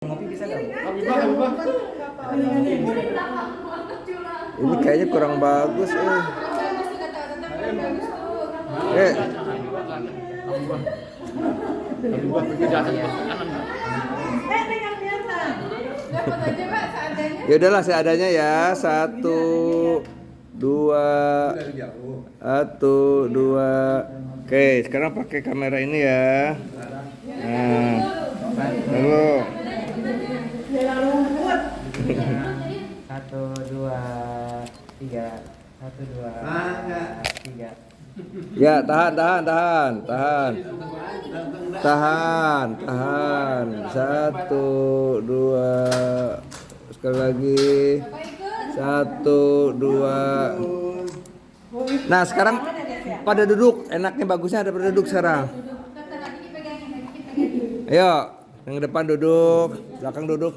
Ngopi bisa nggak? Ini kayaknya kurang bagus Eh. Ya udahlah seadanya ya. Satu, dua. Oke, sekarang pakai kamera ini ya. Nah, dulu. 1, 2, 3. 1, 2, 3. Ya, tahan. Satu, dua. Sekali lagi. 1, 2. Nah, sekarang pada duduk. Enaknya bagusnya ada pada duduk sekarang. Ayo, yang depan duduk, belakang duduk.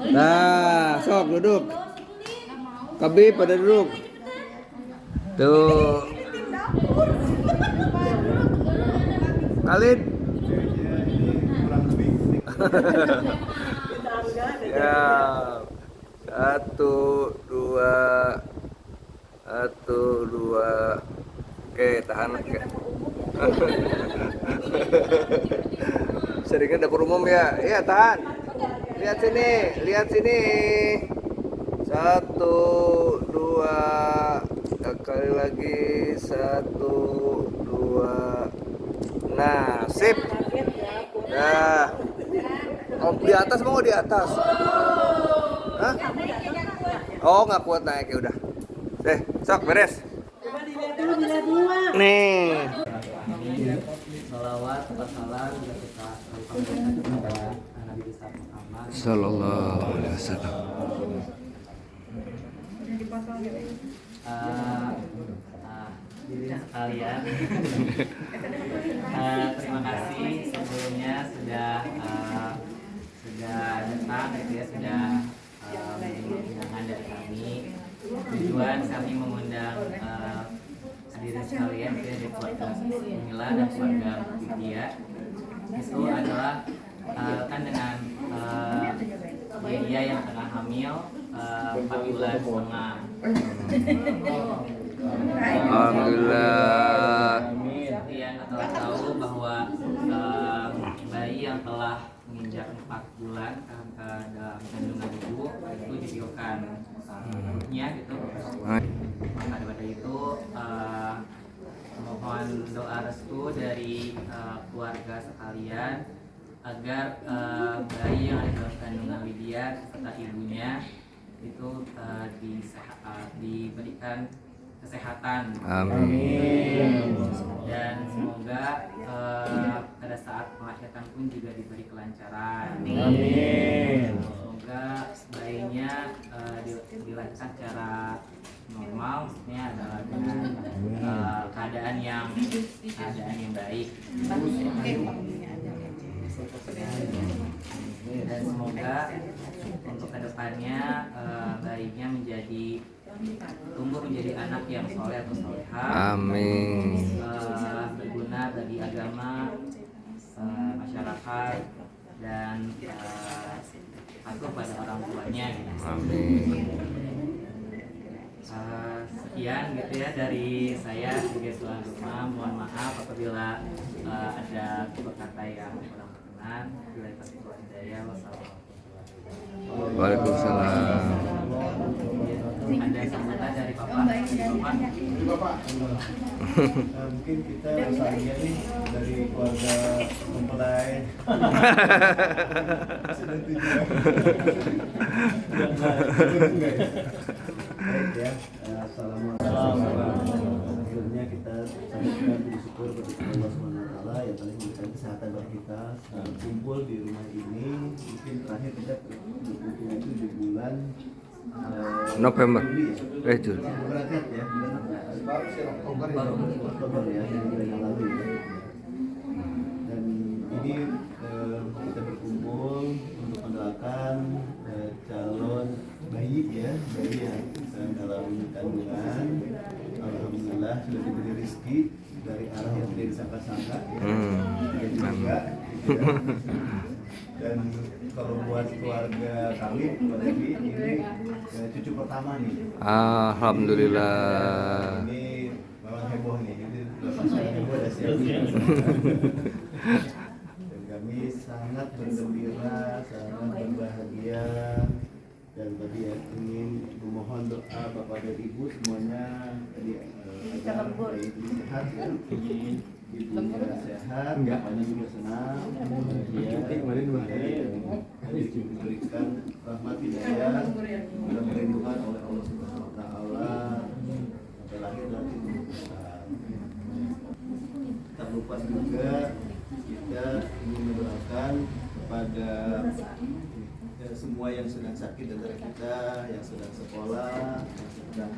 Nah, sok duduk. Kabi pada duduk. Tuh. Khalid. Ya. 1, 2. Oke, tahan. Seringnya dapur umum ya. Iya, tahan. Lihat sini. 1, 2. Sekali lagi. 1, 2. Nah, sip. Nah. Oh, di atas mau di atas. Hah? Oh, nggak kuat naik, ya udah. Sok beres. Nih. Salawat, salam kita sampaikan kepada Nabi besar Muhammad Sallallahu alaihi wasallam. Hadirin sekalian, terima kasih sebelumnya sudah datang gitu ya, sudah menerima undangan dari kami. Tujuan kami mengundang hadirin sekalian gitu ya, dari keluarga Mila dan keluarga Widya itu adalah kan dengan Widya yang tengah hamil 4 bulan setengah. Alhamdulillah. Seperti yang kita tahu bahwa bayi yang telah menginjak 4 bulan dalam kandungan ibu itu dibiarkan perutnya gitu. Maka daripada itu mohon doa restu dari keluarga sekalian agar bayi yang ada dalam kandungan Widya serta ibunya itu diberikan kesehatan. Amin. Dan semoga pada saat melahirkan pun juga diberi kelancaran. Amin. Semoga bayinya dilahirkan secara normal, maksudnya adalah dengan keadaan yang baik. Dan semoga untuk kedepannya bayinya tumbuh menjadi anak yang soleh atau solehah. Amin. Berguna bagi agama, masyarakat, dan patuh pada orang tuanya. Amin. Sekian gitu ya dari saya sebagai tuan rumah. Mohon maaf apabila ada kata yang kurang berkenan. Bila terputus hidayah, wassalamualaikum. Waalaikumsalam. Ada sambutan dari Bapak? Mungkin kita misalnya nih dari keluarga mempelai sudah tujuan. Baik ya, assalamualaikum. Akhirnya kita sampaikan bersyukur kepada Allah SWT yang telah memberikan kesehatan bagi kita kumpul di rumah ini. Mungkin terakhir kita berkumpul itu di bulan November. Juli. berangkat ya, Oktober ya, bulan yang lalu ya. Dan ini kita berkumpul untuk mendoakan calon bayi ya, bayi yang dalam kandungan. Alhamdulillah sudah diberi rezeki dari arah yang tidak disangka-sangka ya. Dan juga Amin. gitu ya. Dan kalau buat keluarga kami, keluarga ini cucu pertama nih. Alhamdulillah. Ini memang heboh nih. Ini lepas heboh ada siap. Dan kami sangat bergembira, sangat berbahagia. Dan tadi ya ingin memohon doa Bapak dan Ibu semuanya tadi agar ibu sehat ya. Ibunya sehat, bapaknya juga senang, bahagia, diberikan rahmat hidayah, dan perlindungan oleh Allah Subhanahu Wa Taala sampai lahir dan besar. Tak lupa juga kita ingin mendoakan kepada semua yang sedang sakit di antara kita, yang sedang sekolah, yang sedang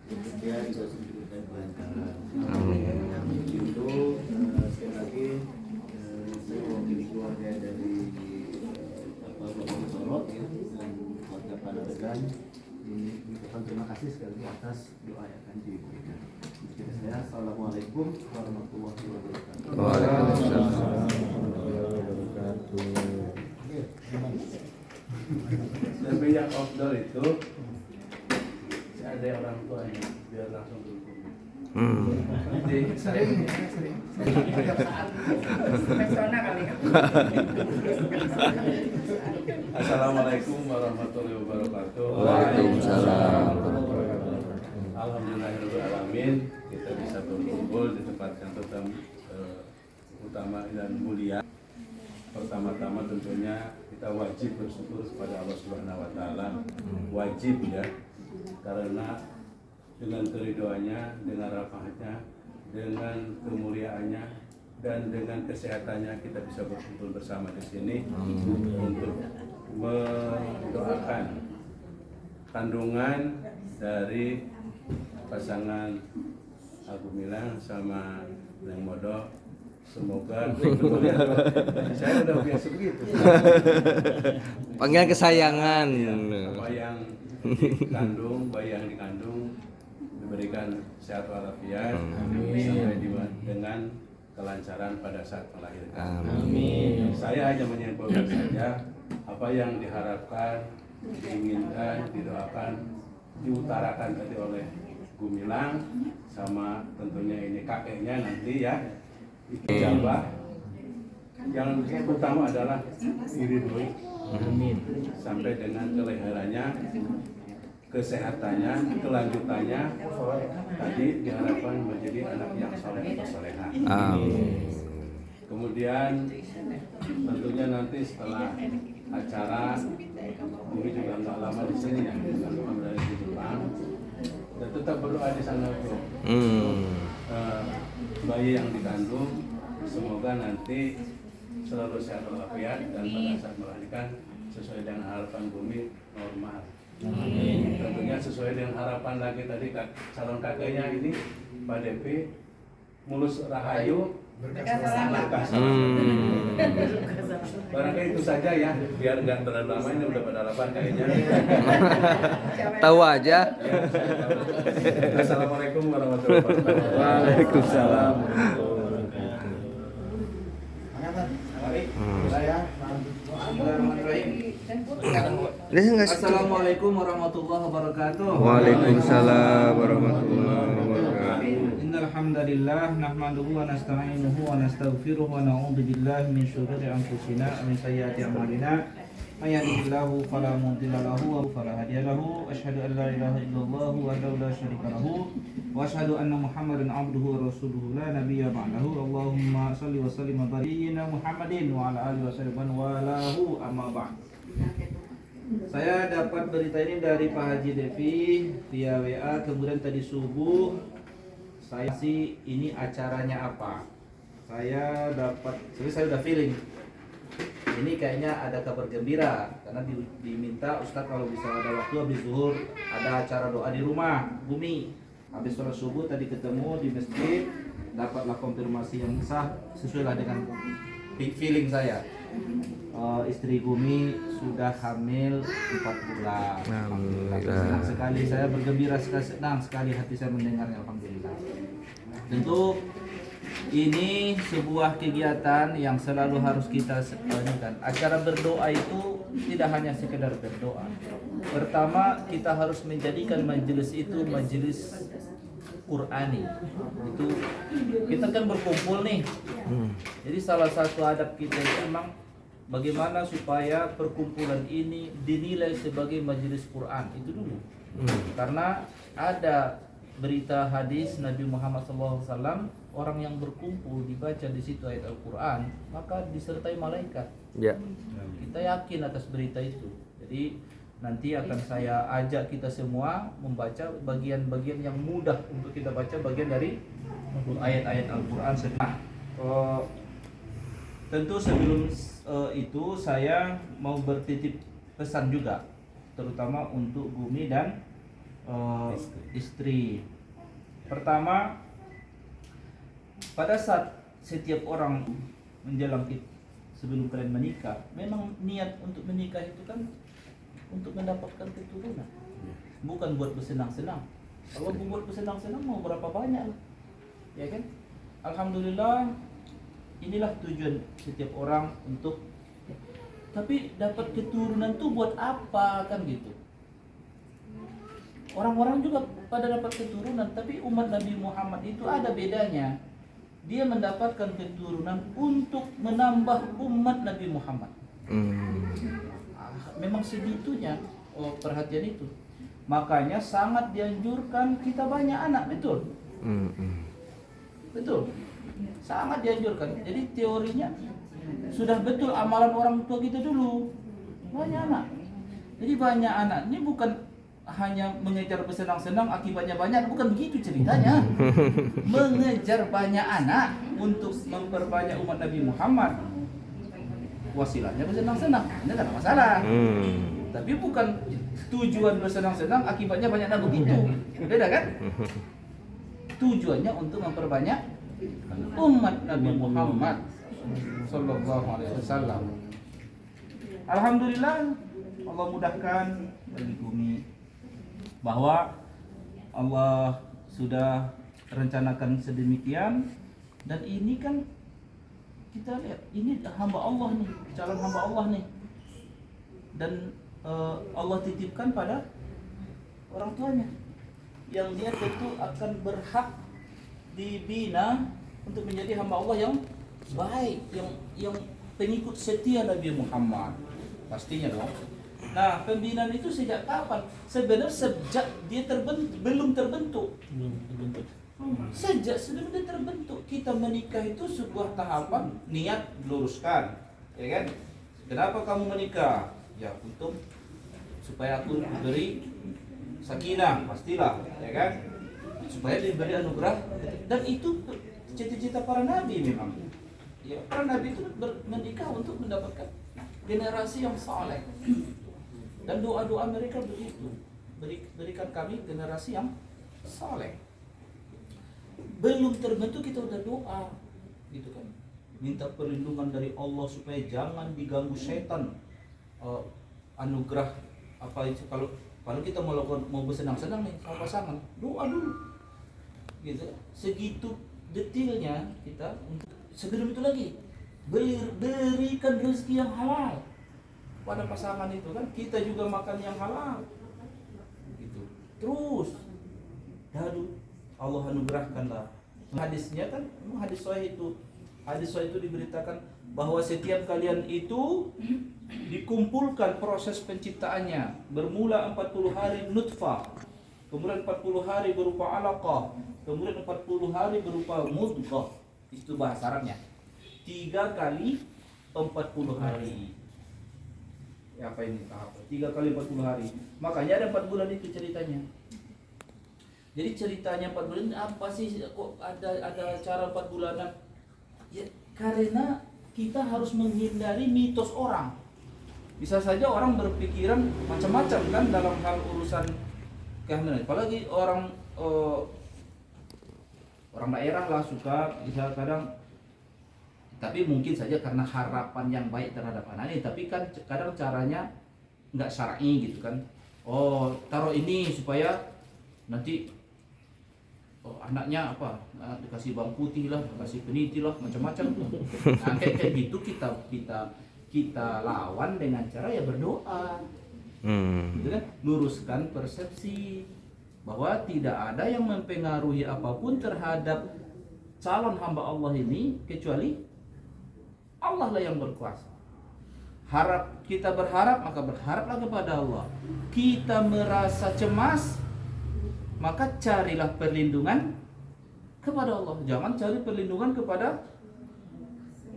bekerja juga diberikan kelancaran. Itu sekali lagi saya mewakili keluarga dari Bapak Sorot ya dan keluarga Panadegan mengucapkan terima kasih sekali lagi atas doa yang akan diberikan. Saya Assalamualaikum warahmatullahi wabarakatuh. Waalaikumsalam. Sampai yang outdoor itu ada orang tuanya biar langsung berhubung. Jadi sering persona kali ya. Assalamualaikum warahmatullahi wabarakatuh. Waalaikumsalam. Alhamdulillahirobbilalamin kita bisa berkumpul di tempat yang utama dan mulia. Pertama-tama tentunya kita wajib bersyukur kepada Allah Subhanahu Wa Taala, wajib ya, karena dengan keridhoannya, dengan rahmatnya, dengan kemuliaannya, dan dengan kesehatannya kita bisa berkumpul bersama di sini untuk mendoakan kandungan dari pasangan Abu Milang sama Neng Modo. Semoga betul ya, saya udah biasa begitu. Panggilan kesayangan. Apa yang dikandung, bayi yang dikandung diberikan sehat walafiat sampai dengan kelancaran pada saat melahirkan. Amin. Saya hanya menyimpulkan saja apa yang diharapkan, diinginkan, didoakan, diutarakan tadi oleh Bu Milang sama tentunya ini kakeknya nanti ya. Ijabah yang utama adalah diridhoi sampai dengan kelahirannya, kesehatannya, kelanjutannya tadi diharapkan menjadi anak yang soleh atau soleha. Amin. Kemudian tentunya nanti setelah acara ini juga nggak lama di sini ya, teman-teman dari di Jepang dan tetap berdoa di sana untuk bayi yang dikandung semoga nanti selalu sehat walafiat dan pada saat melahirkan sesuai dengan harapan bumi normal. Amin. Tentunya sesuai dengan harapan lagi tadi calon kakeknya ini Pak Devi mulus rahayu berkah barangkali itu saja ya biar nggak terlalu lama ini udah pada lapar kayaknya. Tahu aja. Assalamualaikum warahmatullahi wabarakatuh. Waalaikumsalam. Assalamualaikum warahmatullahi wabarakatuh. Waalaikumsalam warahmatullahi wabarakatuh. Innal hamdalillah nahmaduhu wa nasta'inuhu wa nastaghfiruhu wa na'udzu billahi min shururi anfusina wa min sayyiati a'malina. May yahdihillahu fala mudilla lahu wa fala hadiya lahu. Asyhadu an la ilaha illallah wahdahu la syarika lahu wa asyhadu anna Muhammadan 'abduhu wa rasuluhu la nabiyya ba'dahu. Allahumma shalli wa sallim ala nabiyyina Muhammadin wa ala alihi wasallam wa lahu amma ba'd. Saya dapat berita ini dari Pak Haji Devi via WA, kemudian tadi subuh saya sih ini acaranya apa? Saya udah feeling ini kayaknya ada kabar gembira karena diminta Ustadz kalau bisa ada waktu habis zuhur ada acara doa di rumah Bumi. Habis sholat subuh tadi ketemu di masjid, dapatlah konfirmasi yang sah sesuai lah dengan feeling saya. Istri Bumi sudah hamil 4 bulan. Alhamdulillah. Senang sekali, saya bergembira sekali, senang sekali hati saya mendengarnya. Alhamdulillah. Tentu Ini sebuah kegiatan yang selalu harus kita lakukan. Acara berdoa itu tidak hanya sekedar berdoa. Pertama, kita harus menjadikan majelis itu majelis Qur'ani. Itu kita kan berkumpul nih. Jadi salah satu adab kita itu memang bagaimana supaya perkumpulan ini dinilai sebagai majelis Quran itu dulu. Karena ada berita hadis Nabi Muhammad SAW, orang yang berkumpul dibaca di situ ayat Al-Quran maka disertai malaikat. Ya. Kita yakin atas berita itu. Jadi nanti akan saya ajak kita semua membaca bagian-bagian yang mudah untuk kita baca, bagian dari ayat-ayat Al-Quran. Tentu sebelum itu saya mau bertitip pesan juga, terutama untuk Bumi dan istri. Pertama, pada saat setiap orang menjelang sebelum kalian menikah, memang niat untuk menikah itu kan untuk mendapatkan keturunan, bukan buat bersenang-senang. Kalau buat bersenang-senang mau berapa banyak, ya kan? Alhamdulillah, inilah tujuan setiap orang untuk. Tapi dapat keturunan tuh buat apa kan gitu? Orang-orang juga pada dapat keturunan, tapi umat Nabi Muhammad itu ada bedanya. Dia mendapatkan keturunan untuk menambah umat Nabi Muhammad. Memang segitunya perhatian itu. Makanya sangat dianjurkan kita banyak anak, betul? Betul. Sangat dianjurkan. Jadi teorinya sudah betul amalan orang tua kita dulu. Banyak anak. Jadi banyak anak ini bukan hanya mengejar bersenang-senang akibatnya banyak, bukan begitu ceritanya. Mengejar banyak anak untuk memperbanyak umat Nabi Muhammad, wasilahnya bersenang-senang, ini tidak masalah. Tapi bukan tujuan bersenang-senang akibatnya banyak anak, begitu. Beda kan? Tujuannya untuk memperbanyak umat Nabi Muhammad sallallahu alaihi wasallam. Alhamdulillah, Allah mudahkan bagi Bumi bahwa Allah sudah rencanakan sedemikian, dan ini kan kita lihat ini hamba Allah nih, calon hamba Allah nih, dan Allah titipkan pada orang tuanya yang dia tentu akan berhak dibina untuk menjadi hamba Allah yang baik, yang pengikut setia Nabi Muhammad, pastinya dong. Nah, pembinaan itu sejak kapan? Sebenarnya sejak dia belum terbentuk. Sejak sebelum dia terbentuk, kita menikah itu sebuah tahapan niat diluruskan, ya kan? Kenapa kamu menikah? Ya untuk supaya aku diberi sakinah, pastilah, ya kan? Supaya diberi anugerah, dan itu cita-cita para nabi memang. Ya, para nabi itu menikah untuk mendapatkan generasi yang saleh. Dan doa-doa mereka begitu, berikan kami generasi yang saleh. Belum terbentuk kita udah doa, gitu kan? Minta perlindungan dari Allah supaya jangan diganggu setan. Anugerah apa itu, kalau kita mau bersenang-senang nih sama pasangan, doa dulu, gitu. Segitu detailnya kita. Sebelum itu lagi, berikan rezeki yang halal pada pasangan itu kan, kita juga makan yang halal gitu. Terus Allah anugerahkanlah. Hadisnya kan, hadis sahih itu diberitakan bahwa setiap kalian itu dikumpulkan proses penciptaannya, bermula 40 hari nutfah, kemudian 40 hari berupa alaqah, kemudian 40 hari berupa mudghah. Itu bahasa Arabnya. 3 kali 40 hari. Ya, apa ini? 3 kali 40 hari. Makanya ada 4 bulan itu ceritanya. Jadi ceritanya 4 bulan apa sih? Kok ada cara 4 bulanan? Ya, karena kita harus menghindari mitos orang. Bisa saja orang berpikiran macam-macam kan dalam hal urusan kehamilan. Apalagi orang daerah lah suka bisa kadang, tapi mungkin saja karena harapan yang baik terhadap anak ini, tapi kan kadang caranya nggak syar'i gitu kan. Oh, taruh ini supaya nanti oh, anaknya apa, dikasih bawang putih lah, dikasih peniti lah, macam-macam. Nah, kayak gitu kita lawan dengan cara ya berdoa. Gitu kan? Luruskan persepsi bahwa tidak ada yang mempengaruhi apapun terhadap calon hamba Allah ini kecuali Allah lah yang berkuasa. Kita berharap, maka berharaplah kepada Allah. Kita merasa cemas, maka carilah perlindungan kepada Allah. Jangan cari perlindungan kepada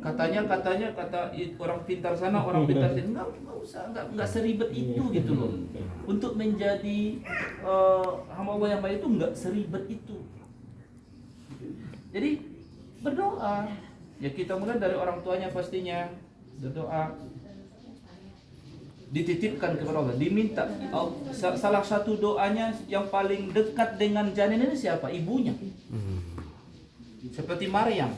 kata orang pintar sana, orang pintar sini. Enggak usah, enggak seribet itu gitu loh. Untuk menjadi hamba Allah yang baik itu enggak seribet itu. Jadi berdoa. Ya kita mulai dari orang tuanya pastinya berdoa. Dititipkan kepada Allah, diminta. Salah satu doanya yang paling dekat dengan janin ini siapa? Ibunya. Seperti Maryam,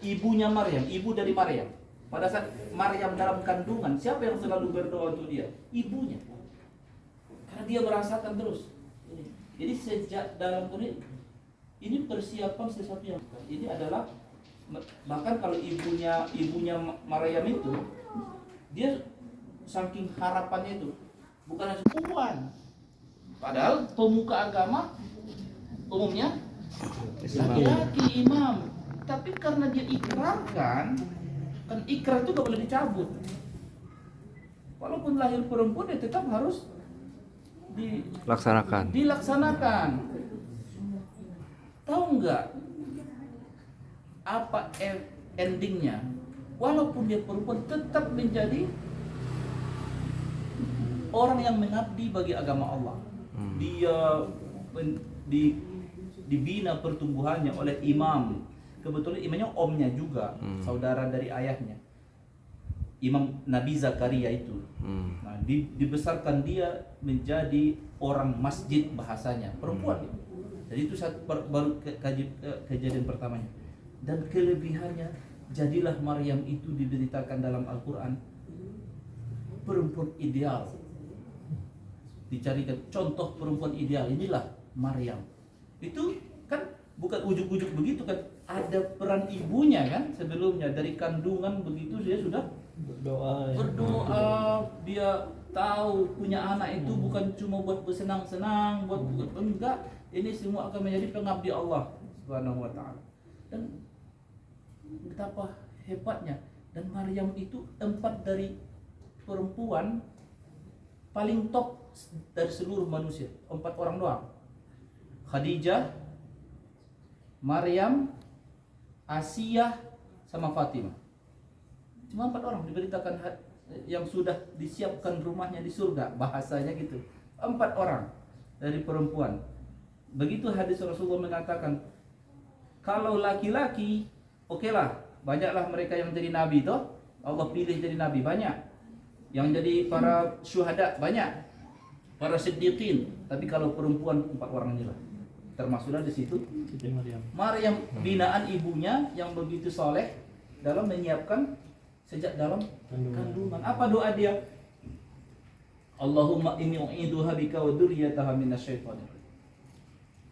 ibunya Maryam, ibu dari Maryam. Pada saat Maryam dalam kandungan, siapa yang selalu berdoa untuk dia? Ibunya. Karena dia merasakan terus. Jadi sejak dalam ini persiapan sesuatu yang ini adalah, bahkan kalau ibunya Maryam itu, dia saking harapannya itu bukan hanya perempuan. Padahal pemuka agama umumnya laki-laki imam, tapi karena dia ikrarkan, kan ikrar itu gak boleh dicabut. Walaupun lahir perempuan ya tetap harus dilaksanakan. Tahu nggak apa endingnya? Walaupun dia perempuan tetap menjadi orang yang mengabdi bagi agama Allah. Dia dibina pertumbuhannya oleh imam. Kebetulan imamnya omnya juga, saudara dari ayahnya. Imam Nabi Zakaria itu. Nah, dibesarkan dia menjadi orang masjid bahasanya, perempuan. Jadi itu baru kejadian pertamanya. Dan kelebihannya, jadilah Maryam itu diberitakan dalam Al-Quran perempuan ideal. Dicarikan contoh perempuan ideal, inilah Maryam. Itu kan bukan ujuk-ujuk begitu kan, ada peran ibunya kan sebelumnya, dari kandungan begitu dia sudah berdoa. Dia tahu punya anak itu bukan cuma buat bersenang-senang, buat enggak, ini semua akan menjadi pengabdi Allah Subhanahu wa taala. Dan betapa hebatnya, dan Maryam itu 4 dari perempuan paling top dari seluruh manusia, 4 orang doang. Khadijah, Maryam, Asiyah, sama Fatimah. Cuma 4 orang diberitakan yang sudah disiapkan rumahnya di surga, bahasanya gitu. 4 orang dari perempuan. Begitu hadis Rasulullah mengatakan, kalau laki-laki, okelah, banyaklah mereka yang jadi nabi toh. Allah pilih jadi nabi banyak. Yang jadi para syuhada banyak, para siddiqin. Tapi kalau perempuan 4 orang inilah, termasuklah di situ Maryam, binaan ibunya yang begitu soleh dalam menyiapkan sejak dalam kandungan. Apa doa dia? Allahumma inni u'iduha bika wa dzurriyyataha minasyaitonir.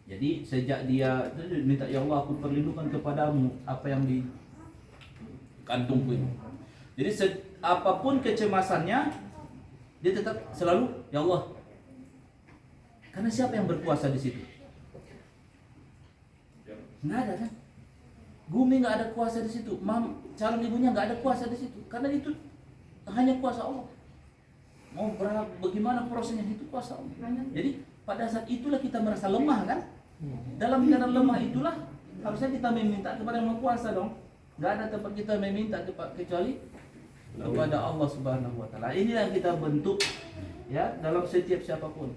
Jadi sejak dia minta, ya Allah aku perlindungan kepadamu apa yang di kantungku ini. Jadi apapun kecemasannya, dia tetap selalu ya Allah. Karena siapa yang berkuasa di situ? Nggak ada kan? Bumi nggak ada kuasa di situ. Calon ibunya nggak ada kuasa di situ. Karena itu hanya kuasa Allah. Mau bagaimana prosesnya itu kuasa Allah. Jadi pada saat itulah kita merasa lemah kan? Dalam keadaan lemah itulah harusnya kita meminta kepada Yang Maha Kuasa dong. Nggak ada tempat kita meminta kecuali kepada Allah Subhanahu wa taala. Inilah yang kita bentuk ya dalam setiap siapapun.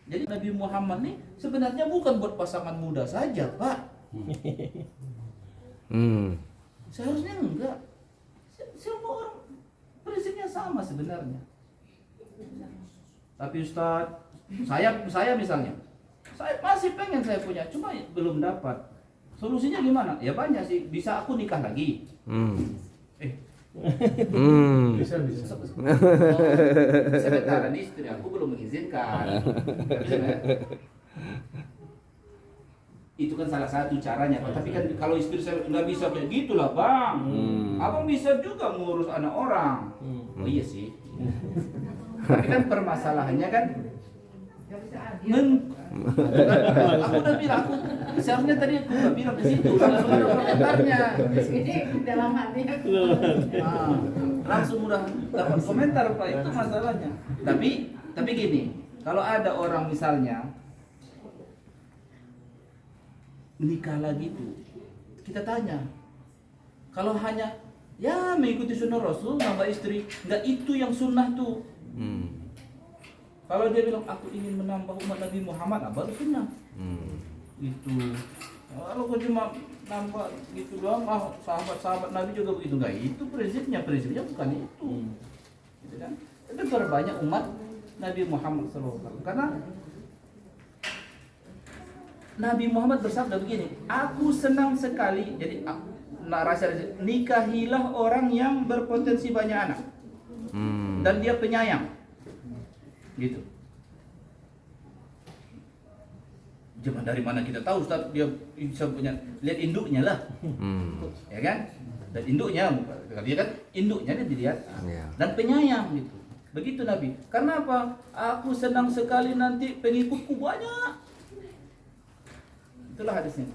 Jadi Nabi Muhammad nih sebenarnya bukan buat pasangan muda saja, Pak. Seharusnya enggak. Semua orang prinsipnya sama sebenarnya. Tapi Ustaz, saya misalnya, saya masih pengen saya punya, cuma belum dapat. Solusinya gimana? Ya banyak sih. Bisa aku nikah lagi. Bisa. Sementara ini istri aku belum mengizinkan. Itu kan salah satu caranya. Tapi kan kalau istri saya nggak bisa kayak gitulah bang. Abang bisa juga ngurus anak orang. Oh iya sih. Tapi kan permasalahannya kan aku udah bilang, aku seharusnya tadi aku udah bilang ke situ, langsung ada komentarnya. Ini dalam hati aku. Langsung udah dapat komentar Pak, itu masalahnya. Tapi gini, kalau ada orang misalnya nikah lagi tuh, kita tanya, kalau hanya ya mengikuti sunnah Rasul nambah istri, nggak itu yang sunnah tuh. Kalau dia bilang aku ingin menambah umat Nabi Muhammad, baru sunnah. Itu. Kalau kau cuma nambah gitu doang, sahabat-sahabat Nabi juga begitu, enggak itu prinsipnya bukan itu. Gitu kan? Itu berbanyak umat Nabi Muhammad SAW. Karena Nabi Muhammad bersabda begini, aku senang sekali, jadi narasi nikahilah orang yang berpotensi banyak anak dan dia penyayang. Gitu. Cuma dari mana kita tahu Ustaz dia bisa punya, lihat induknya lah. Ya kan? Dan induknya, dia kan induknya dia dilihat. Dan penyayang gitu. Begitu Nabi. Karena apa? Aku senang sekali nanti pengikutku banyak. Itulah hadisnya.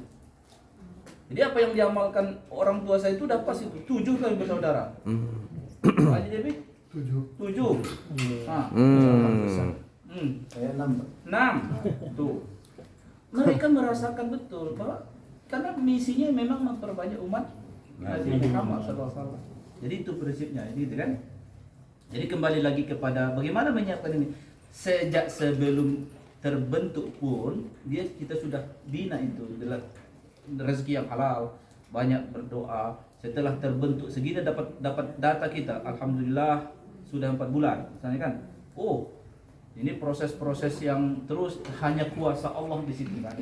Jadi apa yang diamalkan orang tua saya itu udah pas itu. 7 kali bersaudara. Aja Dewi? 7. Saya 6. Tuh. Mereka merasakan betul bahwa karena misinya memang memperbanyak umat Nabi Muhammad SAW. Jadi itu prinsipnya, gitu kan? Jadi kembali lagi kepada bagaimana menyiapkan ini. Sejak sebelum terbentuk pun kita sudah bina itu adalah rezeki yang halal, banyak berdoa. Setelah terbentuk segini dapat data kita, alhamdulillah sudah 4 bulan, misalnya kan. Oh, ini proses-proses yang terus hanya kuasa Allah di situ kan.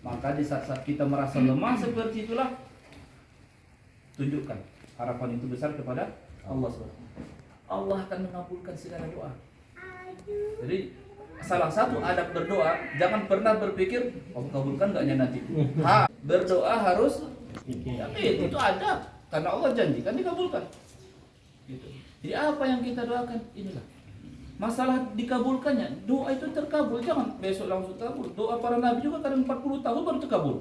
Maka di saat-saat kita merasa lemah seperti itulah, tunjukkan harapan itu besar kepada Allah SWT. Allah akan mengabulkan segala doa. Jadi salah satu adab berdoa, jangan pernah berpikir Allah kabulkan enggaknya nanti. Berdoa harus yakin, itu adab. Karena Allah janjikan dikabulkan. Gitu. Jadi apa yang kita doakan inilah. Masalah dikabulkannya, doa itu terkabul, jangan besok langsung kabul. Doa para nabi juga kadang 40 tahun baru terkabul.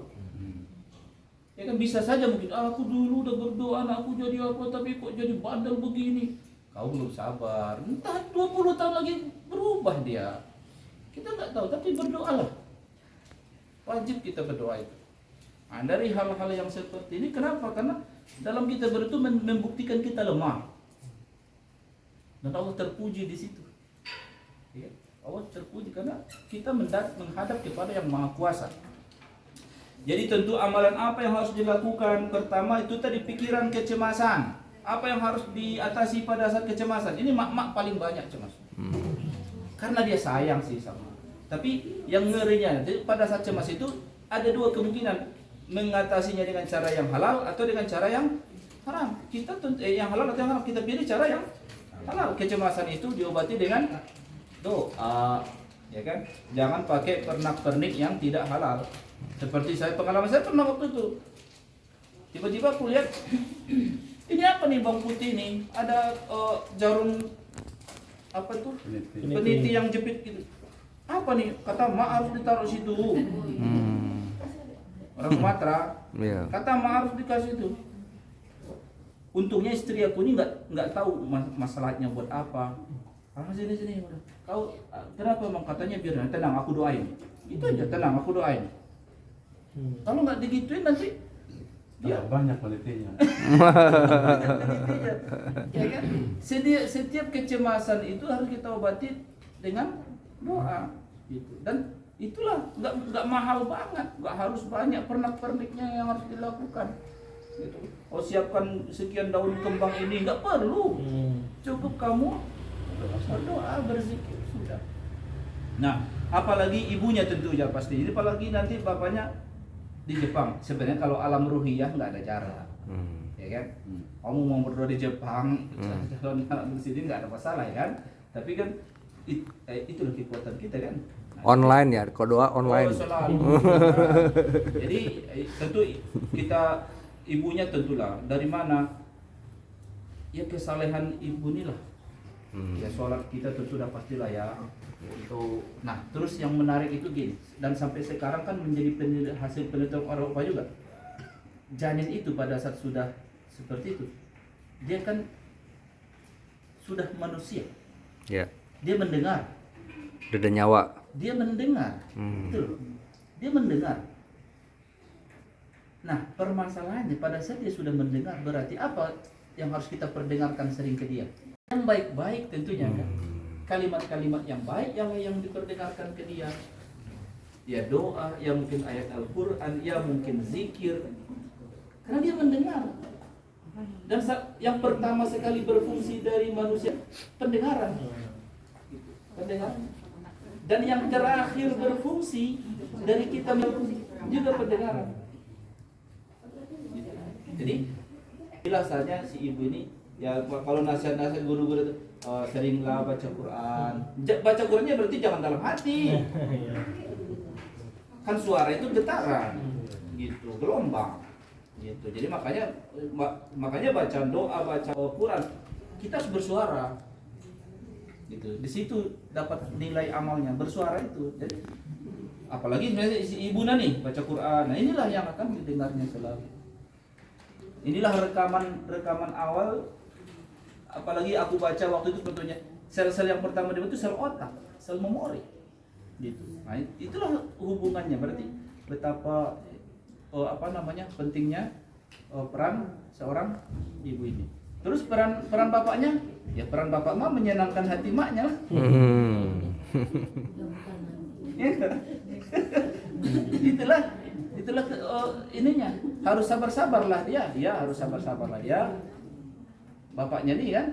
Ya kan bisa saja mungkin aku dulu udah berdoa anakku jadi apa tapi kok jadi bandel begini. Kau belum sabar. Entah 20 tahun lagi berubah dia. Kita nggak tahu tapi berdoalah. Wajib kita berdoa itu. Nah, dari hal-hal yang seperti ini kenapa? Karena dalam kita berdoa membuktikan kita lemah. Dan Allah terpuji di situ. Ya, Allah terpuji karena kita menghadap kepada yang Maha Kuasa. Jadi tentu amalan apa yang harus dilakukan? Pertama itu tadi pikiran kecemasan. Apa yang harus diatasi pada saat kecemasan? Ini mak-mak paling banyak cemas. Karena dia sayang sih sama. Tapi yang ngerinya pada saat cemas itu ada 2 kemungkinan, mengatasinya dengan cara yang halal atau dengan cara yang haram. Kita yang halal atau yang haram, kita pilih cara yang halal. Kecemasan itu diobati dengan doa, ya kan? Jangan pakai pernak-pernik yang tidak halal. Seperti pengalaman saya pernah waktu itu. Tiba-tiba aku lihat ini apa nih bawang putih nih? Ada jarum apa tuh? Peniti yang jepit gitu. Apa nih? Kata harus ditaruh situ. Orang Sumatera. Kata harus dikasih itu. Untungnya istri aku ini nggak tahu masalahnya buat apa. Sini. Kau kenapa emang katanya biar tenang aku doain. Itu aja tenang aku doain. Kalau nggak digituin nanti dia banyak penelitinya. Ya kan? Setiap kecemasan itu harus kita obati dengan doa gitu. Dan itulah nggak mahal banget, nggak harus banyak pernak-perniknya yang harus dilakukan gitu. Oh siapkan sekian daun kembang ini nggak perlu, cukup kamu berdoa berzikir sudah. Nah apalagi ibunya tentunya pasti, jadi apalagi nanti bapaknya di Jepang. Sebenarnya kalau alam ruhiyah nggak ada cara, ya kan? Kamu mau berdoa di Jepang, calon anak di sini nggak ada masalah ya kan? Tapi kan itulah kekuatan kita kan. Online ya, kalau doa online. Oh, selalu. Jadi tentu kita ibunya tentulah dari mana ya kesalehan ibu inilah. Ya sholat kita tentu sudah pastilah ya. Itu. Nah terus yang menarik itu gini, dan sampai sekarang kan menjadi hasil penelitian Eropa juga. Janin itu pada saat sudah seperti itu, dia kan sudah manusia. Ya. Dia mendengar. Udah ada nyawa. Dia mendengar, gitu loh. Dia mendengar. Nah, permasalahannya pada saat dia sudah mendengar, berarti apa yang harus kita perdengarkan sering ke dia? Yang baik-baik tentunya kan. Kalimat-kalimat yang baik yang diperdengarkan ke dia. Ya doa, ya mungkin ayat Al-Quran, ya mungkin zikir. Karena dia mendengar. Dan yang pertama sekali berfungsi dari manusia, pendengaran. Pendengaran. Dan yang terakhir berfungsi dari kita juga pendengaran. Jadi biasanya si ibu ini ya kalau nasihat-nasihat guru-guru itu seringlah baca Quran. Baca Qurannya berarti jangan dalam hati. Kan suara itu getaran, gitu, gelombang, gitu. Jadi makanya baca doa, baca Quran kita harus bersuara. Gitu. Di situ dapat nilai amalnya bersuara itu. Jadi apalagi misalnya si ibu nih baca Quran, nah inilah yang akan didengarnya selalu. Inilah rekaman awal. Apalagi aku baca waktu itu contohnya sel-sel yang pertama dibentuk sel otak, sel memori, gitu. Nah itulah hubungannya, berarti betapa pentingnya peran seorang ibu ini. Terus peran bapaknya, ya peran bapak mah menyenangkan hati maknya lah. itulah ininya, harus sabar-sabarlah dia, harus sabar-sabarlah dia. Bapaknya nih kan,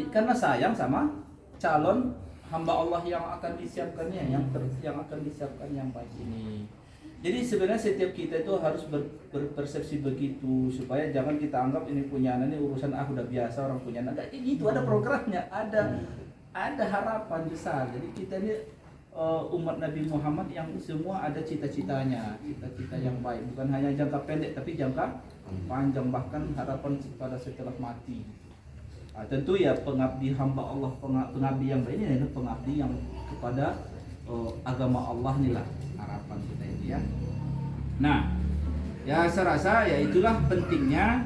karena sayang sama calon hamba Allah yang akan disiapkannya, yang akan disiapkan yang baik ini. Jadi sebenarnya setiap kita itu harus berpersepsi begitu, supaya jangan kita anggap ini punya anak, ini urusan udah biasa orang punya anak. Kayak gitu, ada programnya, ada harapan besar. Jadi kita ini umat Nabi Muhammad yang semua ada cita-citanya, cita-cita yang baik, bukan hanya jangka pendek tapi jangka panjang, bahkan harapan pada setelah mati. Nah, tentu ya pengabdi hamba Allah, pengabdi yang baik ini adalah pengabdi yang kepada agama Allah inilah harapan kita itu ya. Nah, ya saya rasa ya itulah pentingnya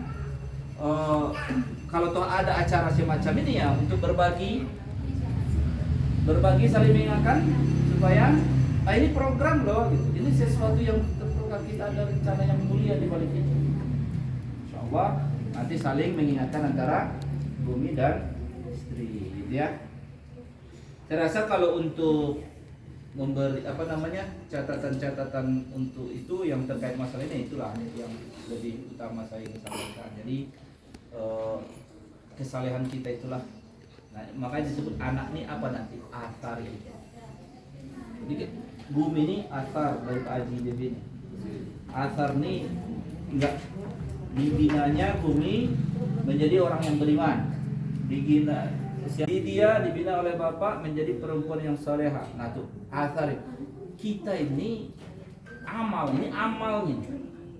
kalau toh ada acara semacam ini ya untuk berbagi saling mengingatkan supaya ini program loh gitu. Ini sesuatu yang terprogram, kita ada rencana yang mulia di balik itu. Insyaallah nanti saling mengingatkan antara bumi dan istri gitu ya. Saya rasa kalau untuk memberi catatan-catatan untuk itu yang terkait masalah ini, itulah yang lebih utama saya ingin sampaikan. Jadi kesalehan kita itulah, nah, makanya disebut anak ini apa nanti atar ini. Jadi bumi ini atar dari Pak Haji Devi ini. Atar ini enggak dibinanya bumi menjadi orang yang beriman. Dia dibina oleh bapak menjadi perempuan yang salehah. Nah tuh asar kita ini amalnya,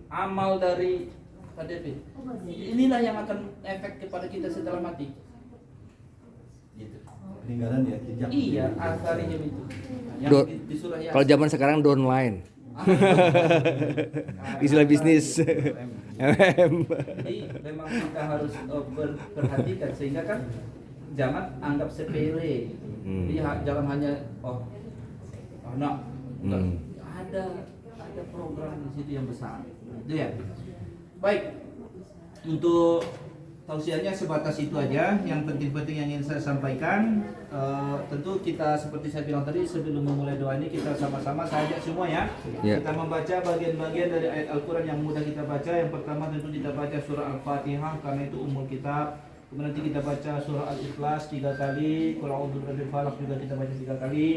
amal dari KDP. Inilah yang akan efek kepada kita setelah mati. Gitu. Peninggalan ya, jejak. Iya, asarnya itu. Yang di surah Yasin. Kalau zaman sekarang downline. Istilah bisnis. Jadi memang kita harus perhatikan sehingga kan jangan anggap sepele gitu. Jadi jangan hanya anak ada program di situ yang besar. Itu ya. Baik. Untuk tausiahnya sebatas itu aja. Yang penting-penting yang ingin saya sampaikan. Tentu kita seperti saya bilang tadi, sebelum memulai doa ini kita sama-sama, saya ajak semua ya. Kita membaca bagian-bagian dari ayat Al-Quran yang mudah kita baca. Yang pertama tentu kita baca surah Al-Fatihah karena itu ummul kitab. Kemudian nanti kita baca surah Al-Ikhlas 3 kali, Qul a'udzu birabbil falaq juga kita baca 3 kali,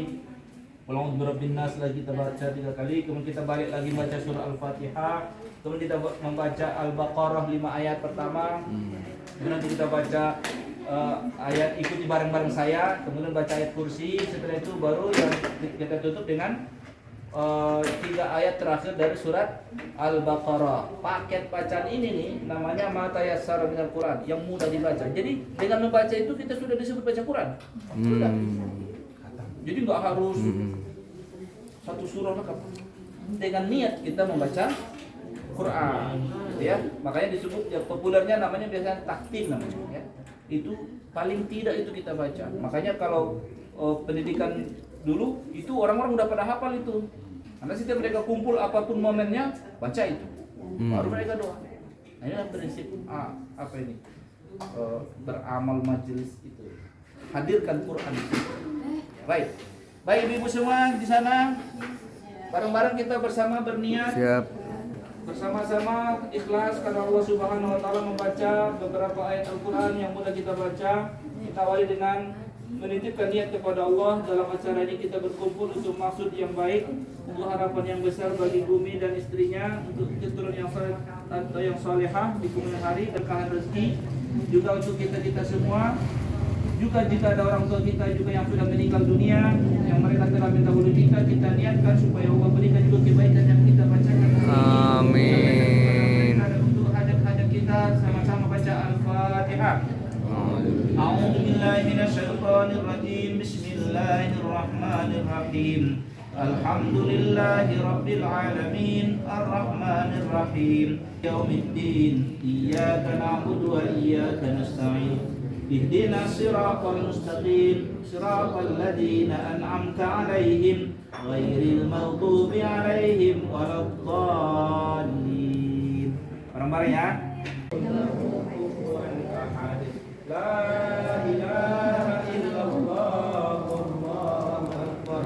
Qul a'udzu birabbin nas lagi kita baca 3 kali. Kemudian kita balik lagi baca surah Al-Fatihah. Kemudian kita membaca Al-Baqarah 5 ayat pertama. Kemudian nanti kita baca ayat ikuti bareng-bareng saya, kemudian baca ayat kursi, setelah itu baru yang kita tutup dengan 3 ayat terakhir dari surat Al-Baqarah. Paket bacaan ini nih namanya ma tayassara minal Quran, yang mudah dibaca. Jadi dengan membaca itu kita sudah disebut baca Quran. Sudah. Jadi nggak harus satu surah lengkap. Dengan niat kita membaca Quran, gitu ya. Makanya disebut ya, populernya namanya biasanya taktim namanya, ya. Itu paling tidak itu kita baca. Makanya kalau pendidikan dulu itu orang-orang udah pada hafal itu. Karena setiap mereka kumpul apapun momennya baca itu. Baru mereka doa. Nah, ini prinsip apa ini? Beramal majelis itu. Hadirkan Quran. Baik. Baik ibu-ibu semua di sana. Bareng-bareng kita bersama berniat. Siap. Bersama-sama ikhlas karena Allah Subhanahu wa taala membaca beberapa ayat Al-Qur'an yang mudah kita baca. Kita awali dengan menitipkan niat kepada Allah. Dalam acara ini kita berkumpul untuk maksud yang baik, untuk harapan yang besar bagi bumi dan istrinya, untuk keturunan yang saleh atau yang salehah di kemudian hari, berkah rezeki, juga untuk kita semua. Juga jika ada orang tua kita juga yang sudah meninggal dunia, yang mereka telah mendahului kita niatkan supaya Allah berikan juga kebaikan yang kita bacakan. Amin. Untuk hajat-hajat kita sama-sama baca Al-Fatihah. A'udzu billahi minasyaitonir rajim. Bismillahirrahmanirrahim. Alhamdulillahi rabbil alamin. Arrahmanir rahim. Yaumiddin. Iyyaka na'budu wa iyyaka nasta'in. اهدنا الصراط المستقيم صراط الذين أنعمت عليهم غير المغضوب عليهم ولا الضالين. Bareng-bareng ya. La ilaha illallah wallahu akbar.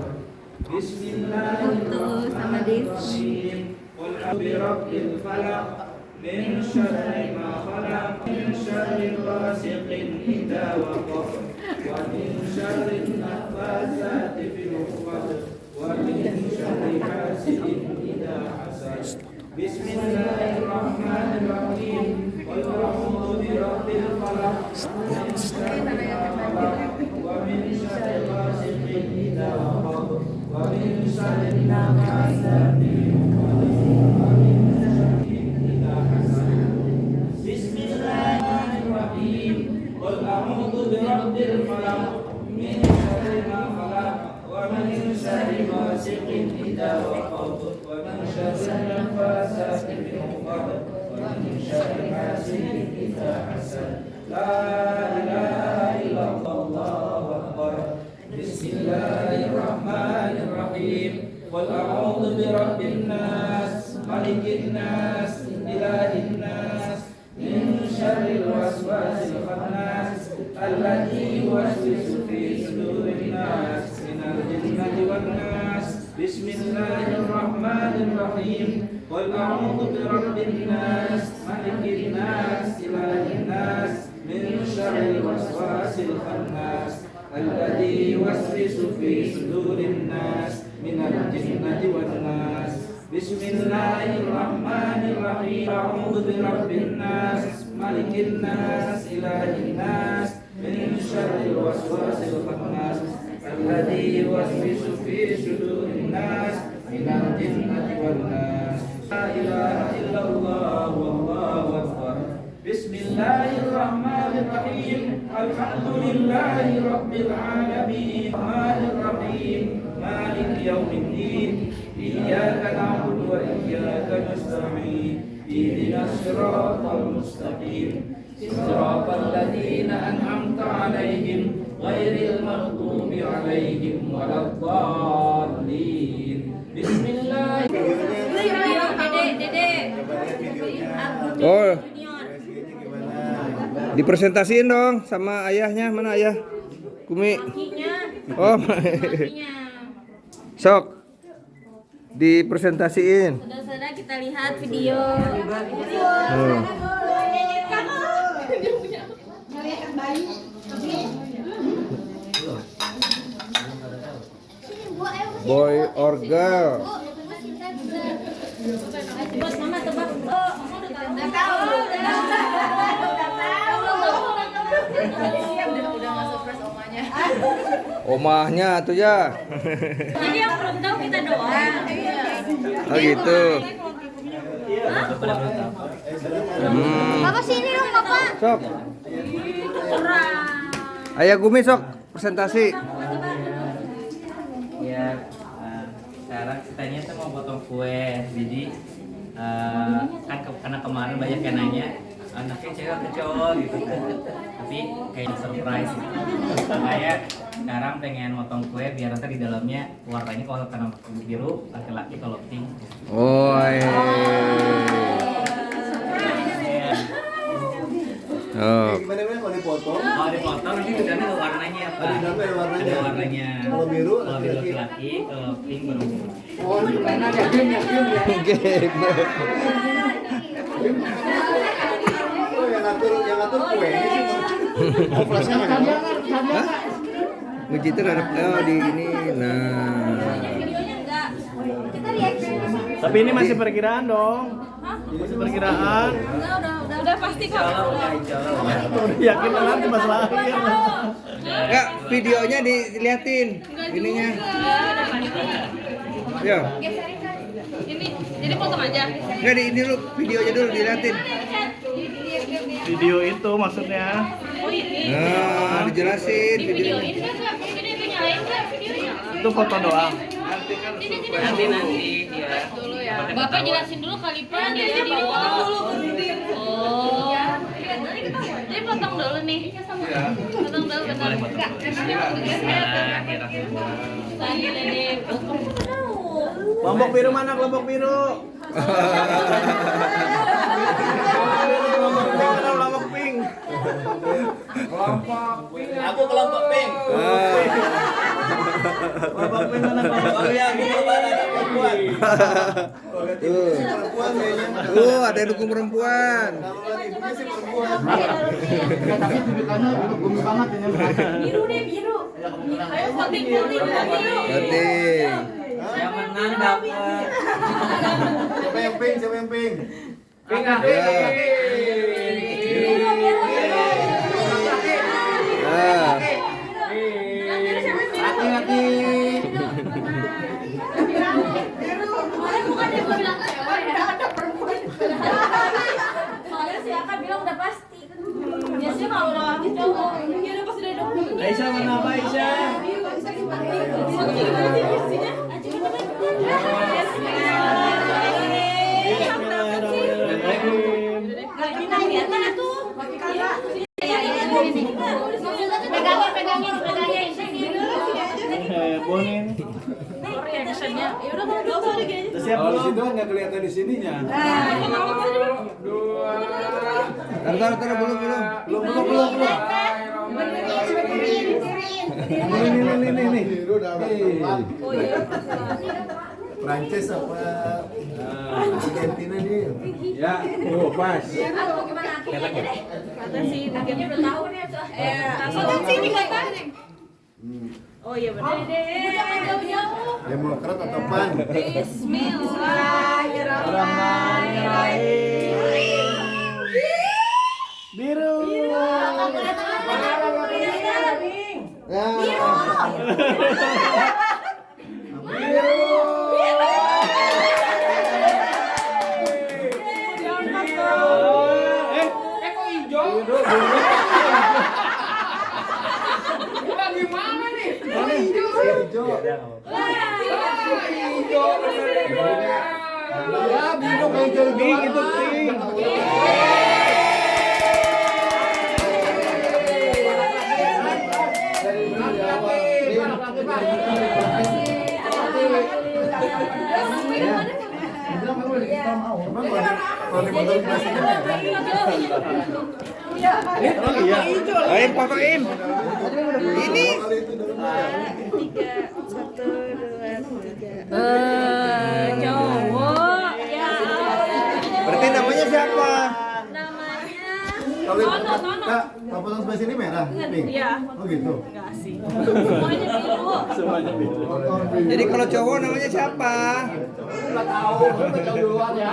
Bismillahirrahmanirrahim. Qul a'udzu birabbil falaq min syarri ma khalaq min syarri ghasiqin idza waqab wa min syarri naffasati fil 'uqad wa min syarri hasidin idza hasad. Bismillahirrahmanirrahim. Qul a'udzu birabbil falaq min syarri ma khalaq wa min syarri ghasiqin idza waqab wa min syarri naffasati fil 'uqad. Qul a'udzu birabbil falaq min syarri ma khalaq wa min syarri ghasiqin idza waqab wa min syarri naffasati fil 'uqad wa min syarri hasidin idza hasad. La ilaha illallah wallahu akbar. Bismillahirrahmanirrahim. Qul a'udzu birabbin nas malikin nas ilahin nas min syarril waswasil khannas alladzi yuwaswisu fi sudurin nas minal jinnati wan nas. Bismillahirrahmanirrahim. Qul a'udzu birabbin nas malikin nas ilahin nas min syarril waswasil khannas alladzi yuwaswisu fi sudurin nas minal jinnati wan nas. Bismillahirrahmanirrahim. A'udzu birabbin nas malikin nas ilahin nas min syarril waswasil khannas alladzi yuwaswisu fi sudurin nas minal jinnati wan nas. La ilaha illallah wallahu akbar. Bismillahirrahmanirrahim. Alhamdulillahi rabbil alamin. Arrahmanirrahim. Maliki yaumiddin. Iyyaka na'budu wa iyyaka nasta'in. Ihdinas siratal mustaqim. Siratal ladzina an'amta 'alaihim ghairil maghdubi 'alaihim waladdallin. Bismillah. Oh, dipresentasiin dong sama ayahnya. Mana ayah? Kumi. Oh, sok dipresentasiin. Saudara-saudara kita lihat video. Boy or girl? Buat mama tebak. Udah tahu. Omahnya tuh ya. Jadi yang belum tahu kita doang. Oh gitu. Bapak sini dong, Bapak. Sok. Orang. Ayah Gumi sok presentasi. Ya, sekarang kitanya tuh mau potong kue. Jadi kan karena kemarin banyak yang nanya anaknya cewek atau cowok gitu kan. Tapi kayak surprise gitu. Makanya sekarang pengen motong kue biar nanti di dalamnya warnanya kalau karena biru, laki-laki kalau pink. Oh. Oh. Gimana kalau dipotong? Kalau dipotong nanti di dalamnya ada warnanya apa? Di dalamnya ada warnanya. Ada warnanya. Kalau biru laki-laki, kalau pink perempuan. Oh, yang ngatur kue ini sih. Oh, flashnya mana? Hah? Begitu ada di ini. Nah. Videonya enggak. Kita reaksi. Tapi ini masih perkiraan dong. Masih perkiraan. Udah pasti kok. Udah yakin nanti masalah akhir. Enggak, videonya diliatin ininya. Ya. Ini jadi potong aja. Enggak di ini dulu, videonya dulu diliatin. Video itu maksudnya. Oh ini. Nah, dijelasin Di video videonya. ini enggak? Ini nyalain enggak videonya? Itu foto doang. Nanti ya. Dulu ya. Bapak jelasin dulu kali Pak. Jadi potong dulu. Oh. Jadi potong dulu nih. Potong dulu benar. Enggak. Saya deh. Kelompok biru mana kelompok biru? Kelompok pink. Aku kelompok pink. Kelompok pink mana kelompok pink? Yang itu mana perempuan? Tuh. Perempuan kayaknya. Tuh, ada yang dukung perempuan. Kalau lagi ibunya sih perempuan. Tapi tulisannya gumi banget ini. Biru deh, biru. Ayo voting biru. Penting. Yang menang dapat. Siapa yang pink? Siapa yang pink? Ya. Nah. Hati-hati. Soalnya si Aka bilang udah pasti. Biasanya kalau udah pasti cowok. Ya udah pasti dong. Aisyah mana apa Aisyah? Pegangin. Bonin. Reactionnya. Ya udah kalau udah gini. Udah siap belum? nggak kelihatan di sininya. Taruh belum. Belum. Ini. Biru udah keluar. Oh iya. Prancis apa Argentina nih? Ya, tuh pas. Aku gimana Aki aja deh. Kata sih, dia udah tahu nih. Langsung sini kata. Oh iya benar. Jangan jauh-jauh. Demokrat atau PAN? Bismillahirrahmanirrahim. Biru. Pink itu pink. Kalau dipotong plastiknya merah. Oh iya. Ayo fotoin. Ini. Cowok. Ya. Berarti namanya siapa? Namanya Kalau Tono. Kak, kalau potong sebelah sini merah, pink. Iya. Oh gitu. Semuanya biru. Jadi kalau cowok namanya siapa? Cowok berarti siapa namanya ya?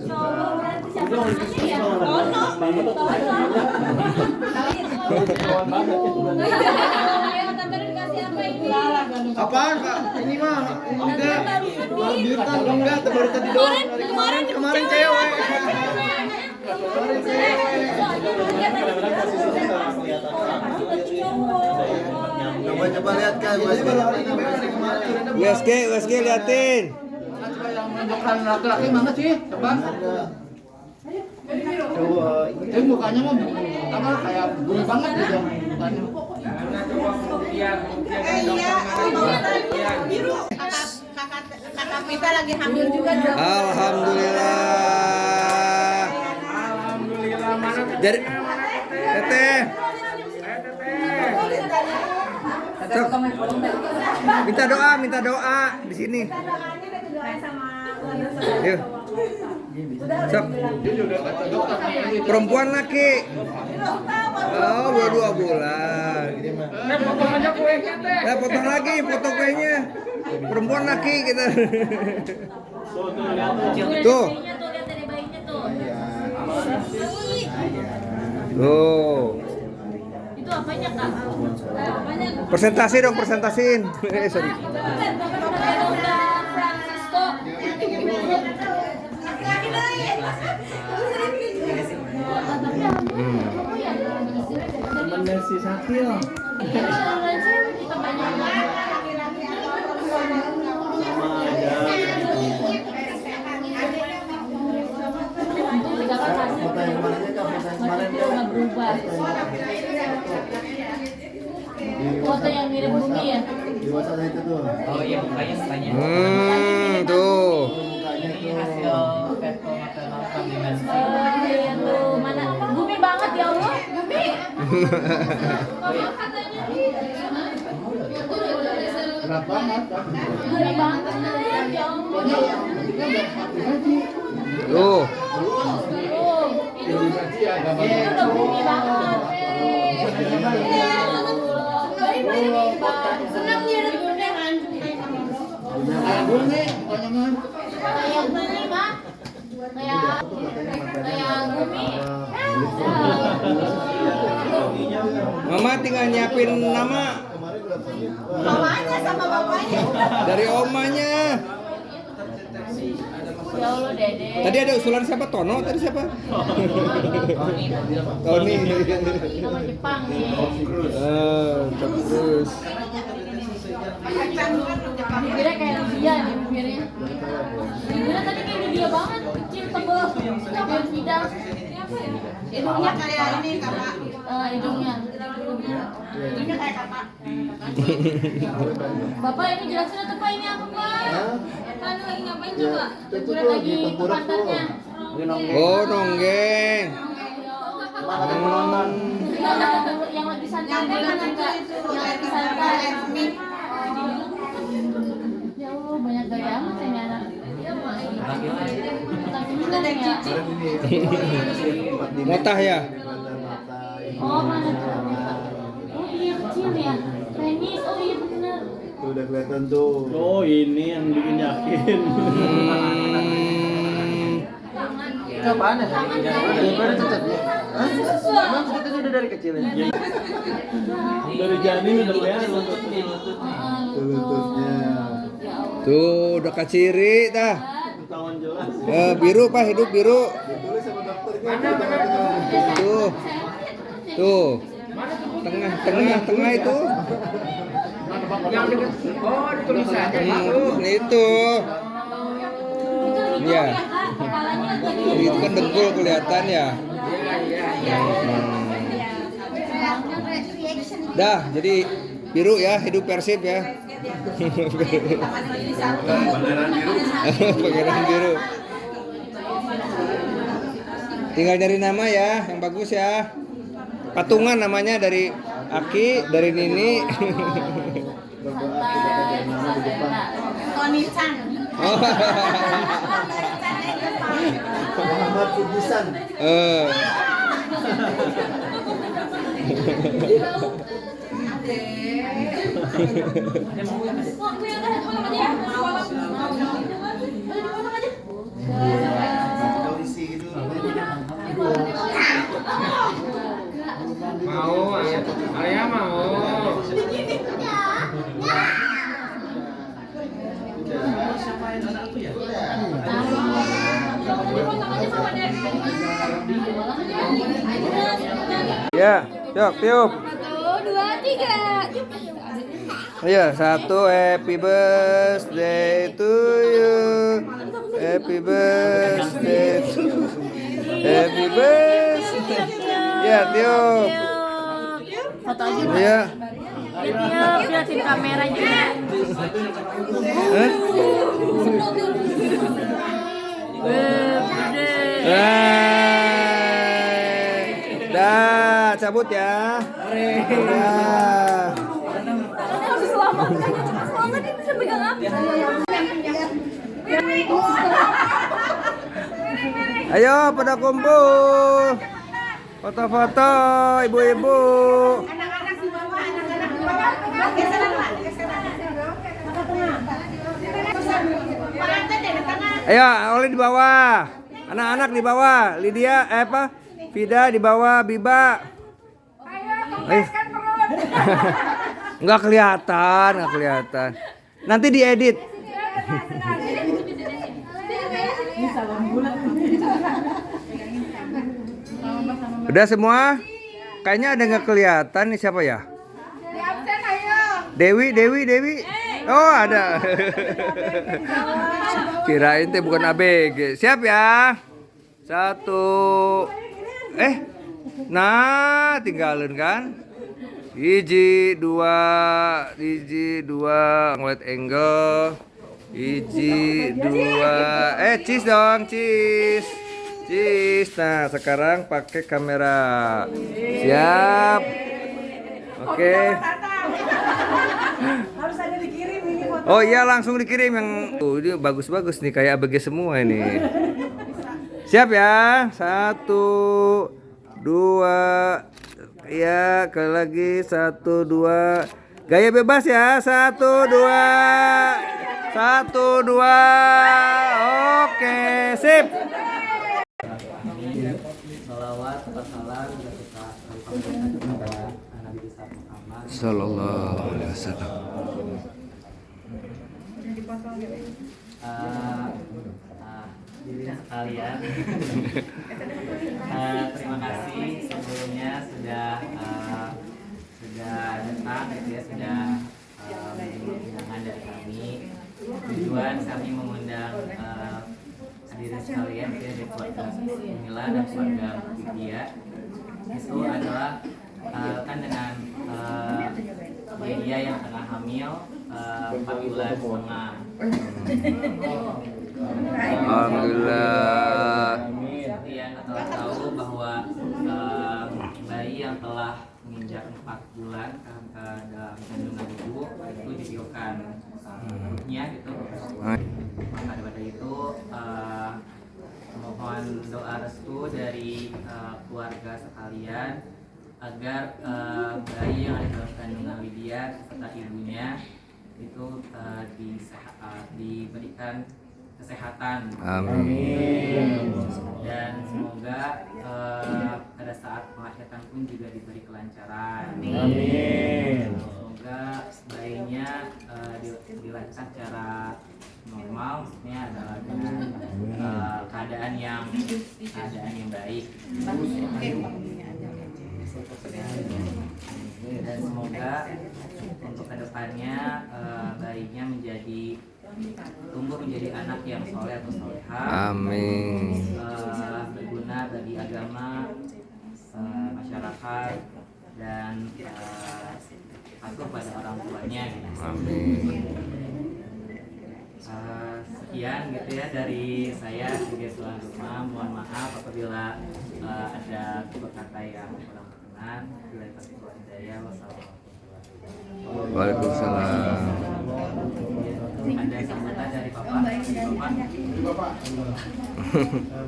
Tono. Apaan Pak? Ini mah enggak. Marbitan enggak, baru tadi doang. Kemarin cewek. Coba lihat kan, USG liatin. Coba yang menunjukkan laki-laki mana sih? Coba. Mukanya mah apa kayak bulu banget gitu mukanya. Kakak Pita lagi hamil juga. Alhamdulillah. Jadi Teteh. Sok. Minta doa di sini. Yuk. Sok. Perempuan laki. Oh, baru 2 bulan. Potong aja kuenya teh. Potong lagi foto kuenya. Perempuan laki kita. Tuh. Tuh. Itu apanya Kak? Presentasi dong, presentasiin. Sorry. Francisco. Temennya si Sakil. Kita banyak berubah. Foto yang mirip bumi ya? di WhatsApp itu tuh. Oh iya, mukanya. Tuh. Ini hasil veto maternal kombinasi. Iya tuh, mana bumi banget ya Allah, bumi. Mama katanya. Kenapa? Bumi banget ya Allah. Tuh. Itu udah bumi banget. Senang dia ada gunungan. Kayak bumi, pokoknya mah. Kayak bumi mah. Kayak bumi. Mama tinggal nyiapin nama Mamanya sama bapaknya. dari omanya. Ya Allah Dede. Tadi ada usulan siapa? Tono tadi siapa? Tony. Nama Jepang nih. Terus. Bibirnya kayak dia nih bibirnya. Bibirnya tadi kayak dia banget, kecil tebel. Kayak bidang. Hidungnya kayak ini kakak. Hidungnya. Hidungnya kayak kakak. Bapak ini jelasin atau Pak ini apa Pak? Kan lagi ngapain coba? Liburan tuh, lagi di ke tengkorak tuh. pantatnya. Oh, nonggeng. Yang lagi santai kan enggak? Yang lagi santai. Ya Allah, banyak gaya amat ini anak. Ada cici. Motah ya? Oh, mana? Oh, iya kecil ya. Penis. Oh, iya benar. Tuh udah kelihatan tuh. Oh, ini yang bikin yakin. Itu apaan ya? Gimana cecetnya? Emang cecetnya udah dari kecil ya? Dari janin udah kelihatan lututnya. Lututnya. Tuh, udah kaciri dah. Ketahuan jelas. Biru Pak, hidup biru. Ditulis sama dokternya. Tuh. Tuh. Tengah itu. Yang dekat. Oh, tulisannya itu. Itu. Iya. Kepalanya lagi. Itu kan dengkul kelihatan ya. Dah, jadi biru ya, hidup Persib ya. Pangeran biru. Tinggal nyari nama ya, yang bagus ya. Patungan namanya dari Aki, dari Nini. Tony Chan. Muhammad Fujisan. Polisi gitu. Mau ya. Ya, yuk tiup. 1, 2, 3. Iya, 1 happy birthday to you. Happy birthday to you. Happy birthday. Ya, tiup. Foto aja. Iya. Liatin kamera juga. Hah? Dah, cabut ya. Dah. Harus selamatkan. Selamat ini bisa pegang apa? Ayo pada kumpul. Foto-foto ibu-ibu. Anak-anak di bawah, anak-anak di bawah. Geseran, Pak. Geseran. Ayo, Oli di bawah. Anak-anak di bawah. Lydia, Vida di bawah, Biba. Ayo. Nggak kelihatan. Nanti diedit. Udah semua? Kayaknya ada nggak kelihatan nih siapa ya? Dewi. Oh ada. Kirain teh bukan ABG. Siap ya? 1. Nah tinggalin kan? 1, 2, ngeliat angle. 1, 2. Cheese dong, cheese. Nah sekarang pakai kamera. Siap. Oke. Harus ada dikirim ini foto. Oh iya langsung dikirim yang ini bagus-bagus nih kayak ABG semua ini. Siap ya? 1, 2. Ya, sekali lagi 1, 2. Gaya bebas ya. 1, 2. 1, 2. Oke, sip. Salawat, salam, dan kita sampaikan kepada Nabi besar Muhammad Sallallahu alaihi wasallam. Hadirin sekalian, terima kasih sebelumnya sudah datang gitu ya, sudah menerima undangan dari kami. Tujuan kami mengundang hadirin sekalian ya, dari keluarga Mila dan keluarga Widya itu adalah kan dengan Widya yang tengah hamil 4 bulan setengah. Alhamdulillah. Seperti yang kita tahu bahwa bayi yang telah menginjak 4 bulan dalam kandungan ibu itu dibiokan perutnya gitu. Maka daripada itu mohon doa restu dari keluarga sekalian agar bayi yang ada dalam kandungan Widya serta ibunya itu diberikan kesehatan. Amin. Dan semoga pada saat melahirkan pun juga diberi kelancaran. Amin. Semoga bayinya dilahirkan secara normal, maksudnya adalah dengan keadaan yang baik. Dan semoga untuk kedepannya bayinya tumbuh menjadi anak yang soleh atau solehah. Amin. Berguna bagi agama, masyarakat, dan patuh pada orang tuanya. Amin. Sekian gitu ya dari saya sebagai tuan rumah. Mohon maaf apabila ada kata yang kurang berkenan. Bila terlalu hidayah, wassalamualaikum. Waalaikumsalam. Ada sambutan dari Bapak?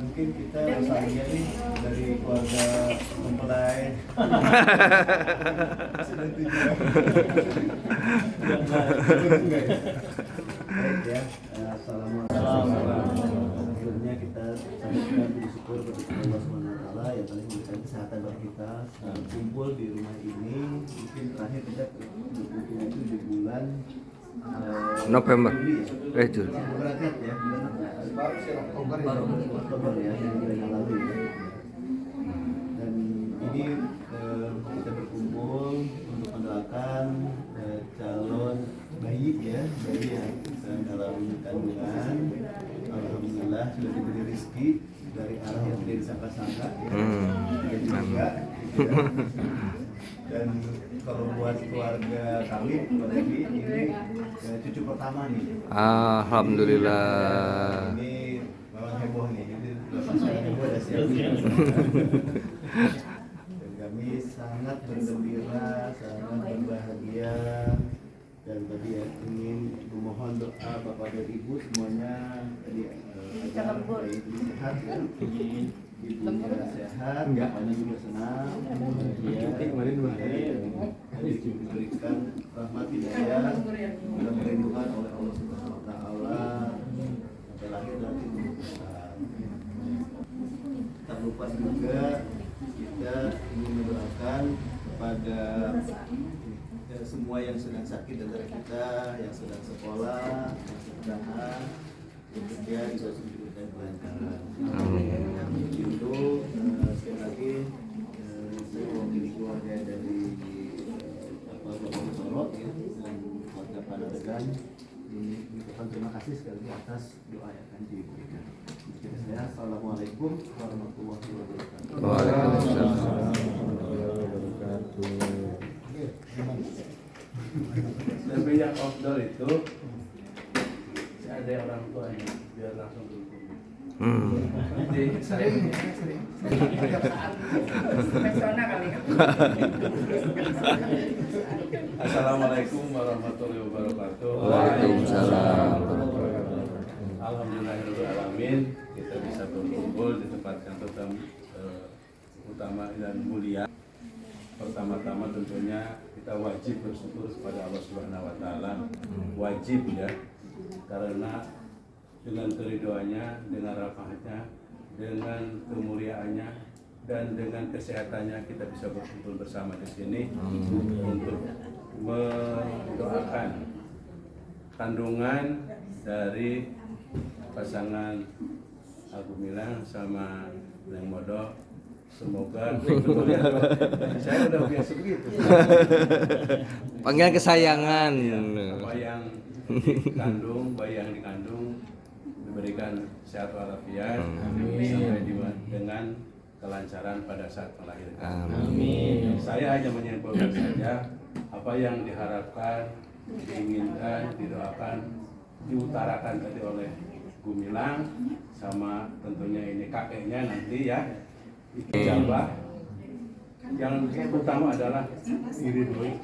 Mungkin kita misalnya nih dari keluarga mempelai sudah tujuan yang enggak ya? Baik ya, assalamualaikum. Akhirnya kita sampaikan bersyukur kepada Allah SWT yang telah memberikan kesehatan bagi kita kumpul di rumah ini. Mungkin terakhir kita berkumpul itu di bulan November. Juli. berangkat ya Oktober ya yang lalu ya. Dan ini diberi rezeki dari arah yang tidak disangka-sangka ya. Dan juga dan kalau buat keluarga kami ini cucu pertama nih. Alhamdulillah. Ini memang heboh nih. Ini lepas heboh ada siap. Dan kami sangat bergembira, sangat berbahagia, dan tadi ya ingin memohon doa Bapak dan Ibu semuanya tadi agar ibu sehat ya. Ibunya sehat, bapaknya juga senang, bahagia, diberikan rahmat hidayah dan perlindungan oleh Allah Subhanahu Wa Taala sampai lahir dan besar. Tak lupa juga kita ingin mendoakan kepada semua yang sedang sakit di antara kita, yang sedang sekolah, yang sedang bekerja, juga diberikan kelancaran. Itu sekali lagi saya mewakili keluarga dari Bapak Sorot ya, dan keluarga Panadegan mengucapkan terima kasih sekali lagi atas doa yang akan diberikan. Saya Assalamualaikum warahmatullahi wabarakatuh. Waalaikumsalam. Tapi yang outdoor itu ada orang tuanya biar langsung dulu. Jadi saya Persona kali ya. Assalamualaikum warahmatullahi wabarakatuh. Waalaikumsalam. Alhamdulillahirrahmanirrahim, kita bisa berkumpul di tempat yang utama dan mulia. Pertama-tama tentunya kita wajib bersyukur kepada Allah Subhanahu Wa Taala, wajib ya, karena dengan keridhoannya, dengan rahmatnya, dengan kemuliaannya, dan dengan kesehatannya kita bisa berkumpul bersama di sini untuk mendoakan kandungan dari pasangan Agung Milang sama Neng Modo. Semoga betul ya, saya udah biasa begitu. Panggilan kesayangan. Apa yang dikandung, bayi yang dikandung diberikan sehat walafiat sampai dengan kelancaran pada saat melahirkan. Amin. Saya hanya menyimpulkan saja apa yang diharapkan, diinginkan, didoakan, diutarakan tadi oleh Gumilang sama tentunya ini kakeknya nanti ya. Ijabah yang utama adalah diridhoi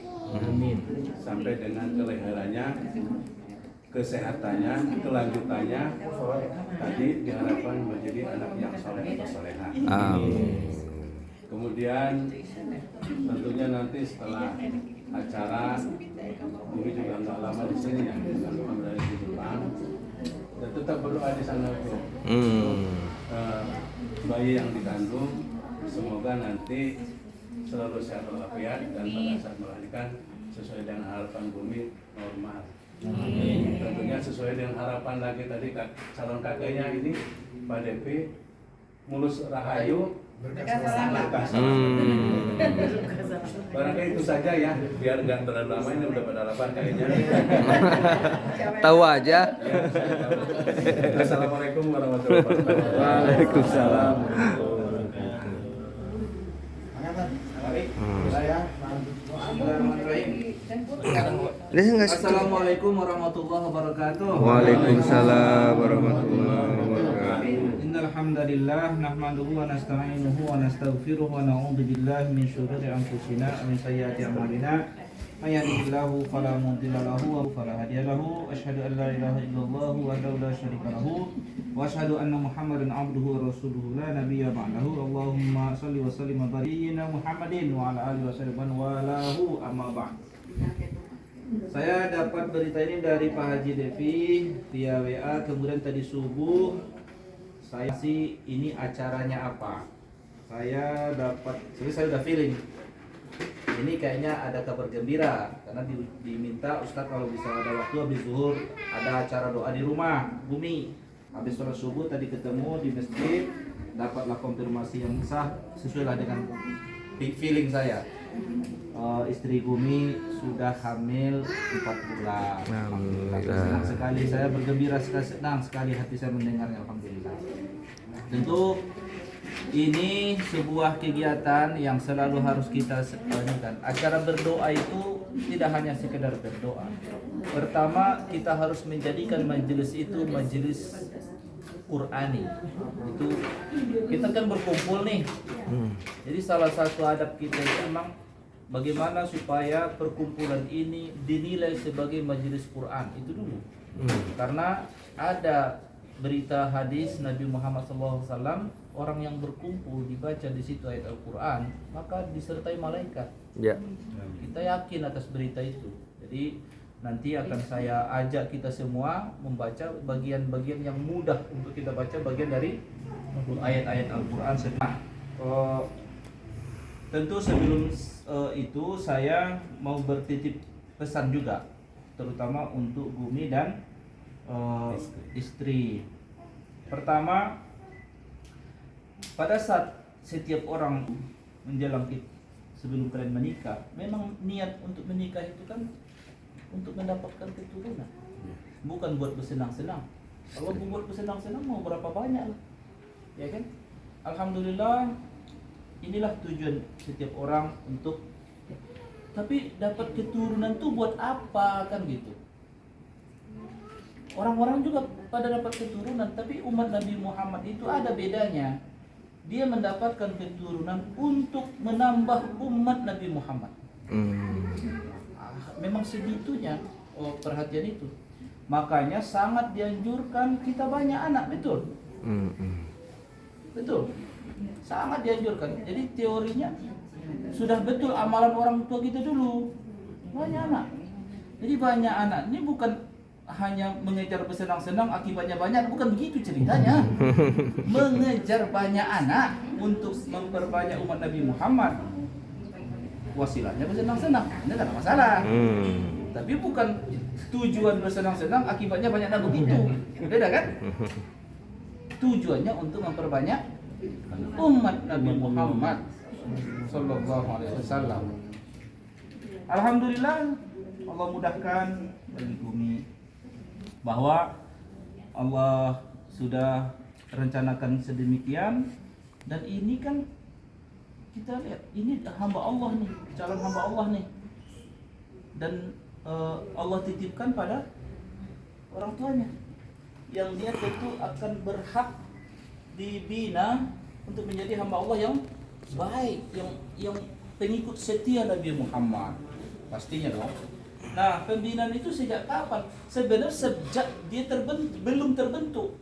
sampai dengan kelahirannya, kesehatannya, kelanjutannya tadi diharapkan menjadi anak yang soleh atau soleha. Kemudian tentunya nanti setelah acara ini juga nggak lama di sini ya, dari di Jepang, dan tetap berdoa di sana untuk bayi yang dikandung semoga nanti selalu sehat walafiat dan pada saat melahirkan sesuai dengan harapan bumi normal. Tentunya sesuai dengan harapan lagi tadi calon kakeknya ini Pak Devi mulus rahayu berkah barangkali itu saja ya, biar nggak terlalu lama, ini udah pada lapar kayaknya. Tahu aja. Assalamualaikum warahmatullahi wabarakatuh. Waalaikumsalam. Assalamualaikum warahmatullahi wabarakatuh. Waalaikumsalam warahmatullahi wabarakatuh. Innal hamdalillah nahmaduhu wa nasta'inuhu wa nastaghfiruh wa na'udzu billahi min syururi anfusina wa min sayyiati a'malina. May yahdihillahu fala mudilla lahu wa fala hadiya lahu. Asyhadu an la ilaha illallah wahdahu la syarika lahu wa asyhadu anna Muhammadan 'abduhu wa rasuluhu la nabiyya ba'dahu. Allahumma shalli wa sallim ala nabiyyina Muhammadin wa ala alihi wasallam wa lahu amma ba'd. Saya dapat berita ini dari Pak Haji Devi via WA, kemudian tadi subuh saya sih ini acaranya apa? Saya udah feeling ini kayaknya ada kabar gembira karena diminta Ustadz kalau bisa ada waktu habis zuhur ada acara doa di rumah Bumi. Habis sholat subuh tadi ketemu di masjid, dapatlah konfirmasi yang sah sesuai lah dengan feeling saya. Istri Gumi sudah hamil 4 bulan. Senang sekali, saya bergembira sekali, senang sekali hati saya mendengarnya. Alhamdulillah. Tentu ini sebuah kegiatan yang selalu harus kita lakukan. Acara berdoa itu tidak hanya sekedar berdoa. Pertama, kita harus menjadikan majelis itu majelis Qur'ani. Itu kita kan berkumpul nih. Jadi salah satu adab kita itu memang bagaimana supaya perkumpulan ini dinilai sebagai majelis Quran itu dulu. Karena ada berita hadis Nabi Muhammad SAW, orang yang berkumpul dibaca di situ ayat Al-Quran maka disertai malaikat. Ya. Kita yakin atas berita itu. Jadi nanti akan saya ajak kita semua membaca bagian-bagian yang mudah untuk kita baca bagian dari ayat-ayat Al-Quran. Tentu sebelum itu saya mau bertitip pesan juga, terutama untuk Bumi dan istri. Pertama, pada saat setiap orang menjelang sebelum kalian menikah, memang niat untuk menikah itu kan untuk mendapatkan keturunan, bukan buat bersenang-senang. Kalau buat bersenang-senang mau berapa banyak lah, ya kan? Alhamdulillah, inilah tujuan setiap orang untuk. Tapi dapat keturunan tuh buat apa kan gitu? Orang-orang juga pada dapat keturunan, tapi umat Nabi Muhammad itu ada bedanya. Dia mendapatkan keturunan untuk menambah umat Nabi Muhammad. Memang segitunya perhatian itu. Makanya sangat dianjurkan kita banyak anak, betul? Betul. Sangat dianjurkan. Jadi teorinya sudah betul amalan orang tua kita dulu. Banyak anak. Jadi banyak anak ini bukan hanya mengejar bersenang-senang akibatnya banyak, bukan begitu ceritanya. Mengejar banyak anak untuk memperbanyak umat Nabi Muhammad, wasilahnya bersenang-senang, ini tidak ada masalah. Tapi bukan tujuan bersenang-senang akibatnya banyak anak, begitu. Beda kan? Tujuannya untuk memperbanyak umat Nabi Muhammad sallallahu alaihi wasallam. Alhamdulillah, Allah mudahkan bagi Bumi bahwa Allah sudah rencanakan sedemikian, dan ini kan kita lihat ini hamba Allah nih, calon hamba Allah nih, dan Allah titipkan pada orang tuanya yang dia tentu akan berhak dibina untuk menjadi hamba Allah yang baik, yang pengikut setia Nabi Muhammad, pastinya dong. Nah, pembinaan itu sejak kapan? Sebenarnya sejak dia belum terbentuk.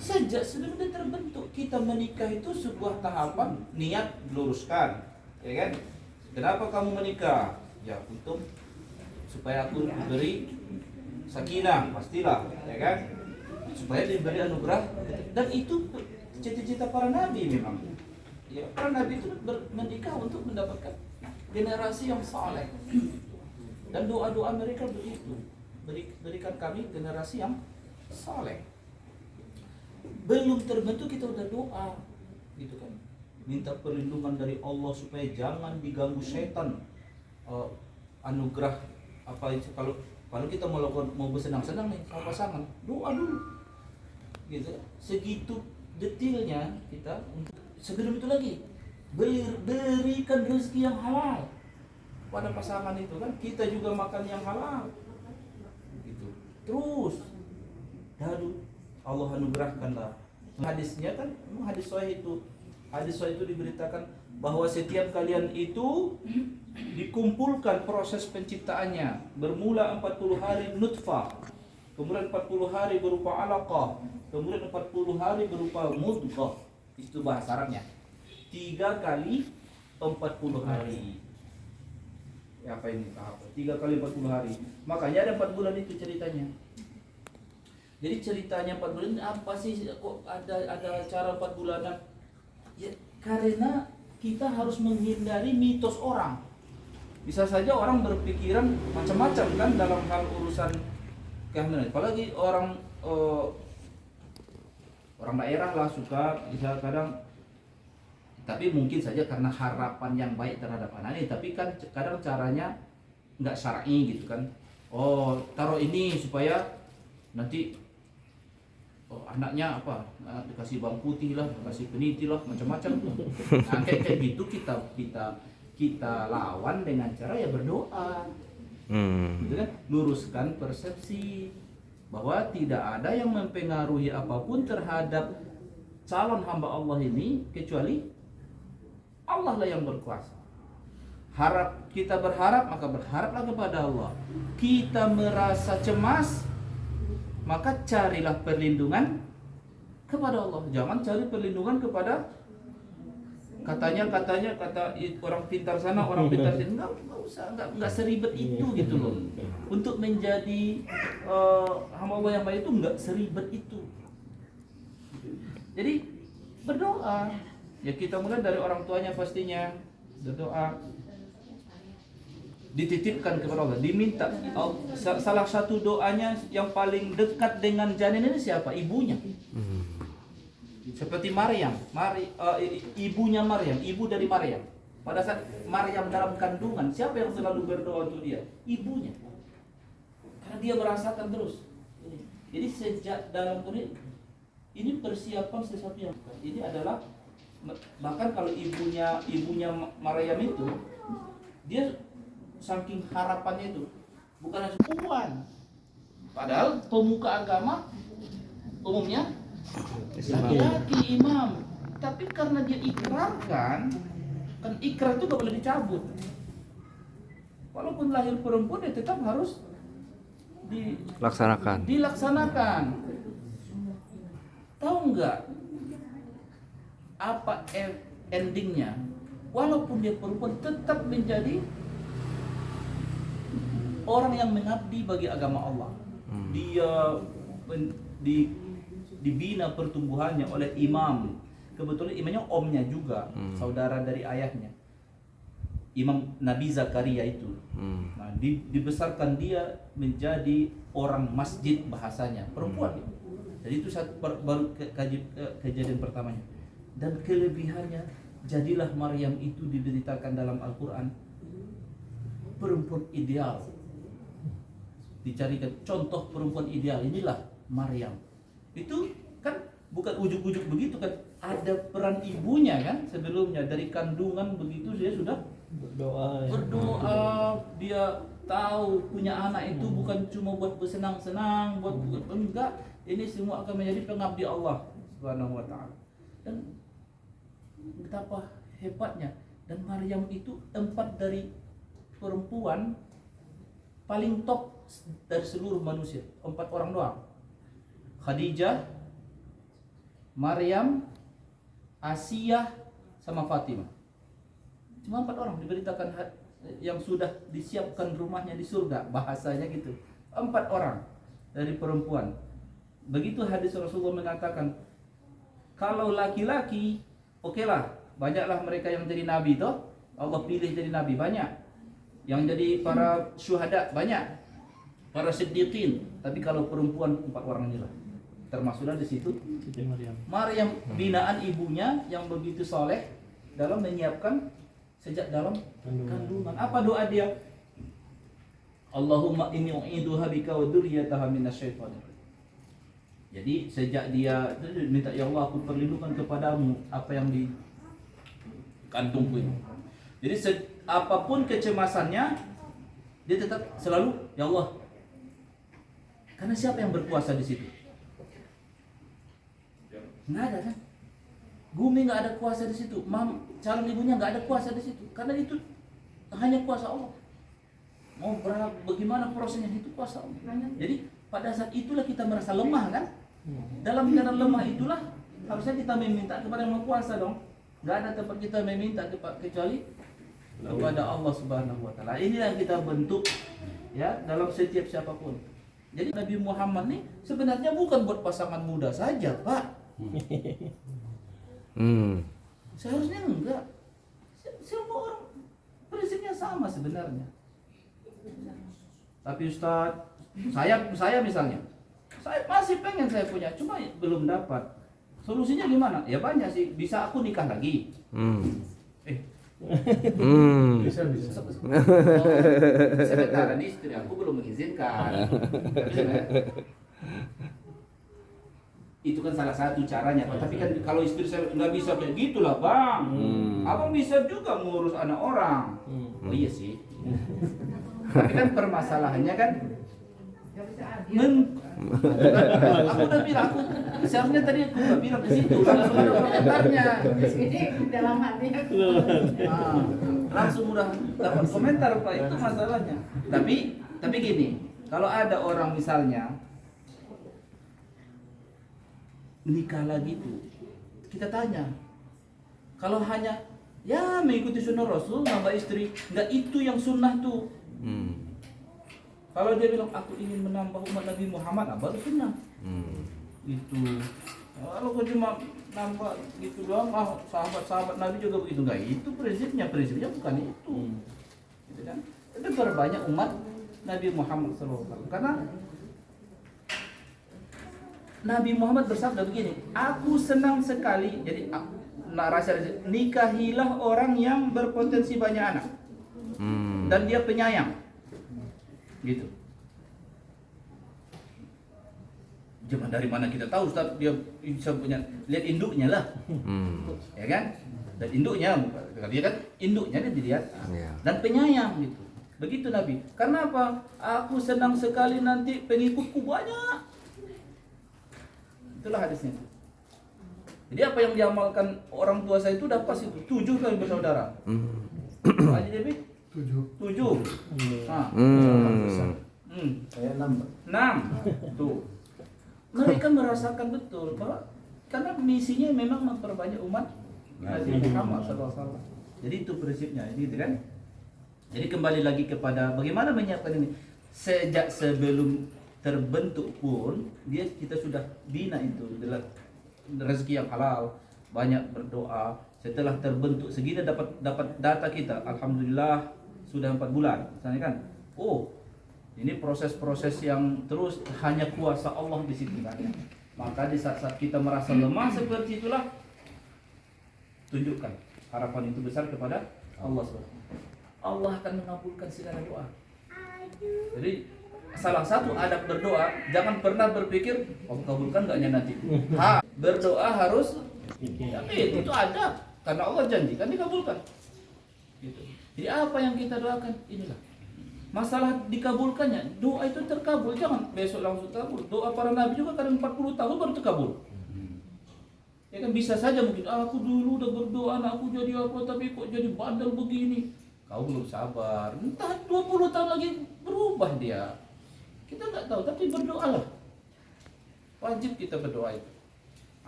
Sejak sebelum dia terbentuk, kita menikah itu sebuah tahapan niat diluruskan, ya kan? Kenapa kamu menikah? Ya untuk supaya aku diberi sakinah, pastilah, ya kan? Supaya diberi anugerah, dan itu cita-cita para nabi memang. Ya, para nabi itu menikah untuk mendapatkan generasi yang saleh. Dan doa-doa mereka begitu, berikan kami generasi yang saleh. Belum terbentuk kita udah doa, gitu kan? Minta perlindungan dari Allah supaya jangan diganggu setan. Anugerah apa itu, kalau kita mau bersenang-senang nih sama pasangan, doa dulu, gitu. Segitu detailnya kita. Sebelum itu lagi, berikan rezeki yang halal pada pasangan itu kan, kita juga makan yang halal gitu. Terus lalu Allah anugerahkanlah. Hadisnya kan hadis sahih itu diberitakan bahwa setiap kalian itu dikumpulkan proses penciptaannya, bermula 40 hari nutfah, kemudian 40 hari berupa alaqah, kemudian 40 hari berupa mudghah. Itu bahasa Arabnya. 3 kali 40 hari. Ya, apa ini? 3 kali 40 hari. Makanya ada 4 bulan itu ceritanya. Jadi ceritanya 4 bulan apa sih? Kok ada cara 4 bulanan? Ya, karena kita harus menghindari mitos orang. Bisa saja orang berpikiran macam-macam kan dalam hal urusan kehamilan. Apalagi orang daerah lah suka bisa kadang, tapi mungkin saja karena harapan yang baik terhadap anak ini, tapi kan kadang caranya nggak syar'i gitu kan. Oh, taruh ini supaya nanti oh, anaknya apa, dikasih bawang putih lah, dikasih peniti lah, macam-macam. Nah, kayak gitu kita lawan dengan cara ya berdoa. Gitu kan? Luruskan persepsi bahwa tidak ada yang mempengaruhi apapun terhadap calon hamba Allah ini kecuali Allah lah yang berkuasa. Kita berharap, maka berharaplah kepada Allah. Kita merasa cemas, maka carilah perlindungan kepada Allah. Jangan cari perlindungan kepada kata orang pintar sana, orang pintar sini. Enggak seribet itu gitu loh. Untuk menjadi hamba Allah yang baik itu enggak seribet itu. Jadi berdoa. Ya kita mulai dari orang tuanya pastinya berdoa. Dititipkan kepada Allah, diminta. Salah satu doanya yang paling dekat dengan janin ini siapa? Ibunya. Seperti Maryam, ibunya Maryam, ibu dari Maryam. Pada saat Maryam dalam kandungan, siapa yang selalu berdoa untuk dia? Ibunya. Karena dia merasakan terus. Jadi sejak dalam ini persiapan sesuatu yang ini adalah, bahkan kalau ibunya Maryam itu, dia saking harapannya itu bukan hanya perempuan. Padahal pemuka agama umumnya laki-laki imam, tapi karena dia ikrarkan, kan ikrar itu gak boleh dicabut. Walaupun lahir perempuan ya tetap harus dilaksanakan. Tahu nggak apa endingnya? Walaupun dia perempuan tetap menjadi orang yang mengabdi bagi agama Allah. Dia dibina pertumbuhannya oleh imam. Kebetulan imamnya omnya juga, saudara dari ayahnya. Imam Nabi Zakaria itu. Nah, dibesarkan dia menjadi orang masjid bahasanya, perempuan. Jadi itu baru kejadian pertamanya. Dan kelebihannya, jadilah Maryam itu diberitakan dalam Al-Quran perempuan ideal. Dicarikan contoh perempuan ideal, inilah Maryam. Itu kan bukan ujuk-ujuk begitu kan, ada peran ibunya kan sebelumnya, dari kandungan begitu dia sudah berdoa. Dia tahu punya anak itu bukan cuma buat bersenang-senang, enggak, ini semua akan menjadi pengabdi Allah Subhanahu wa taala. Dan betapa hebatnya, dan Maryam itu 4 dari perempuan paling top dari seluruh manusia, 4 orang doang. Khadijah, Maryam, Asiyah, sama Fatimah. Cuma 4 orang diberitakan yang sudah disiapkan rumahnya di surga, bahasanya gitu. 4 orang dari perempuan. Begitu hadis Rasulullah mengatakan, kalau laki-laki, okelah, banyaklah mereka yang jadi nabi toh. Allah pilih jadi nabi banyak. Yang jadi para syuhada banyak, para siddiqin. Tapi kalau perempuan 4 orang inilah, termasuklah di situ Maryam, binaan ibunya yang begitu soleh dalam menyiapkan sejak dalam kandungan. Apa doa dia? Allahumma inni u'iduha bika wa dzurriyyataha minasyaitonir. Jadi sejak dia minta, ya Allah aku perlindungan kepadamu apa yang di kantungku ini. Jadi apapun kecemasannya, dia tetap selalu ya Allah. Karena siapa yang berkuasa di situ? Nggak ada kan? Bumi nggak ada kuasa di situ. Calon ibunya nggak ada kuasa di situ. Karena itu hanya kuasa Allah. Mau bagaimana prosesnya itu kuasa Allah. Jadi pada saat itulah kita merasa lemah kan? Dalam keadaan lemah itulah harusnya kita meminta kepada Yang Maha Kuasa dong. Nggak ada tempat kita meminta kecuali kepada Allah Subhanahu wa taala. Ini yang kita bentuk ya dalam setiap siapapun. Jadi Nabi Muhammad nih sebenarnya bukan buat pasangan muda saja, Pak. Seharusnya enggak. Semua orang prinsipnya sama sebenarnya. Tapi Ustaz, saya misalnya, saya masih pengen saya punya, cuma belum dapat. Solusinya gimana? Ya banyak sih. Bisa aku nikah lagi. Bisa. Sementara ini istri aku belum mengizinkan. Itu kan salah satu caranya. Tapi kan kalau istri saya nggak bisa kayak gitulah bang. Abang bisa juga ngurus anak orang. Oh iya sih. Tapi kan permasalahannya kan aku udah bilang, aku seharusnya tadi aku udah bilang ke situ, langsung ada komentarnya. Ini dalam hati aku. Langsung udah dapat komentar Pak, itu masalahnya. Tapi gini, kalau ada orang misalnya nikah lagi tuh, kita tanya, kalau hanya ya mengikuti sunnah Rasul nambah istri, nggak itu yang sunnah tuh. Kalau dia bilang aku ingin menambah umat Nabi Muhammad, baru sunnah. Itu. Kalau kau cuma nambah gitu doang, sahabat-sahabat Nabi juga begitu, enggak itu prinsipnya bukan itu. Gitu kan? Itu perbanyak umat Nabi Muhammad SAW. Karena Nabi Muhammad bersabda begini, aku senang sekali, jadi narasi nikahilah orang yang berpotensi banyak anak dan dia penyayang. Gitu. Cuma dari mana kita tahu Ustaz dia bisa punya, lihat induknya lah. Ya kan? Dan induknya, dia kan induknya dia dilihat. Dan penyayang gitu. Begitu Nabi. Karena apa? Aku senang sekali nanti pengikutku banyak. Itulah hadisnya. Jadi apa yang diamalkan orang tua saya itu dapat itu 7 kali bersaudara. Aja Dewi? 7. Nah. Saya 6. Tuh. Mereka merasakan betul bahwa karena misinya memang memperbanyak umat Nabi Muhammad SAW. Jadi itu prinsipnya, gitu kan? Jadi kembali lagi kepada bagaimana menyiapkan ini. Sejak sebelum terbentuk pun kita sudah bina itu adalah rezeki yang halal, banyak berdoa. Setelah terbentuk segini dapat data kita, alhamdulillah sudah 4 bulan, misalnya kan. Oh, ini proses-proses yang terus hanya kuasa Allah di situ kan. Maka di saat-saat kita merasa lemah seperti itulah, tunjukkan harapan itu besar kepada Allah SWT. Allah akan mengabulkan segala doa. Jadi salah satu adab berdoa, jangan pernah berpikir Allah kabulkan enggaknya nanti. Berdoa harus yakin, itu adab. Karena Allah janjikan dikabulkan. Gitu. Jadi apa yang kita doakan inilah. Masalah dikabulkannya, doa itu terkabul, jangan besok langsung kabul. Doa para nabi juga kadang 40 tahun baru terkabul. Ya kan bisa saja mungkin aku dulu udah berdoa anakku jadi apa tapi kok jadi bandel begini. Kau belum sabar. Entah 20 tahun lagi berubah dia. Kita nggak tahu tapi berdoalah. Wajib kita berdoa itu.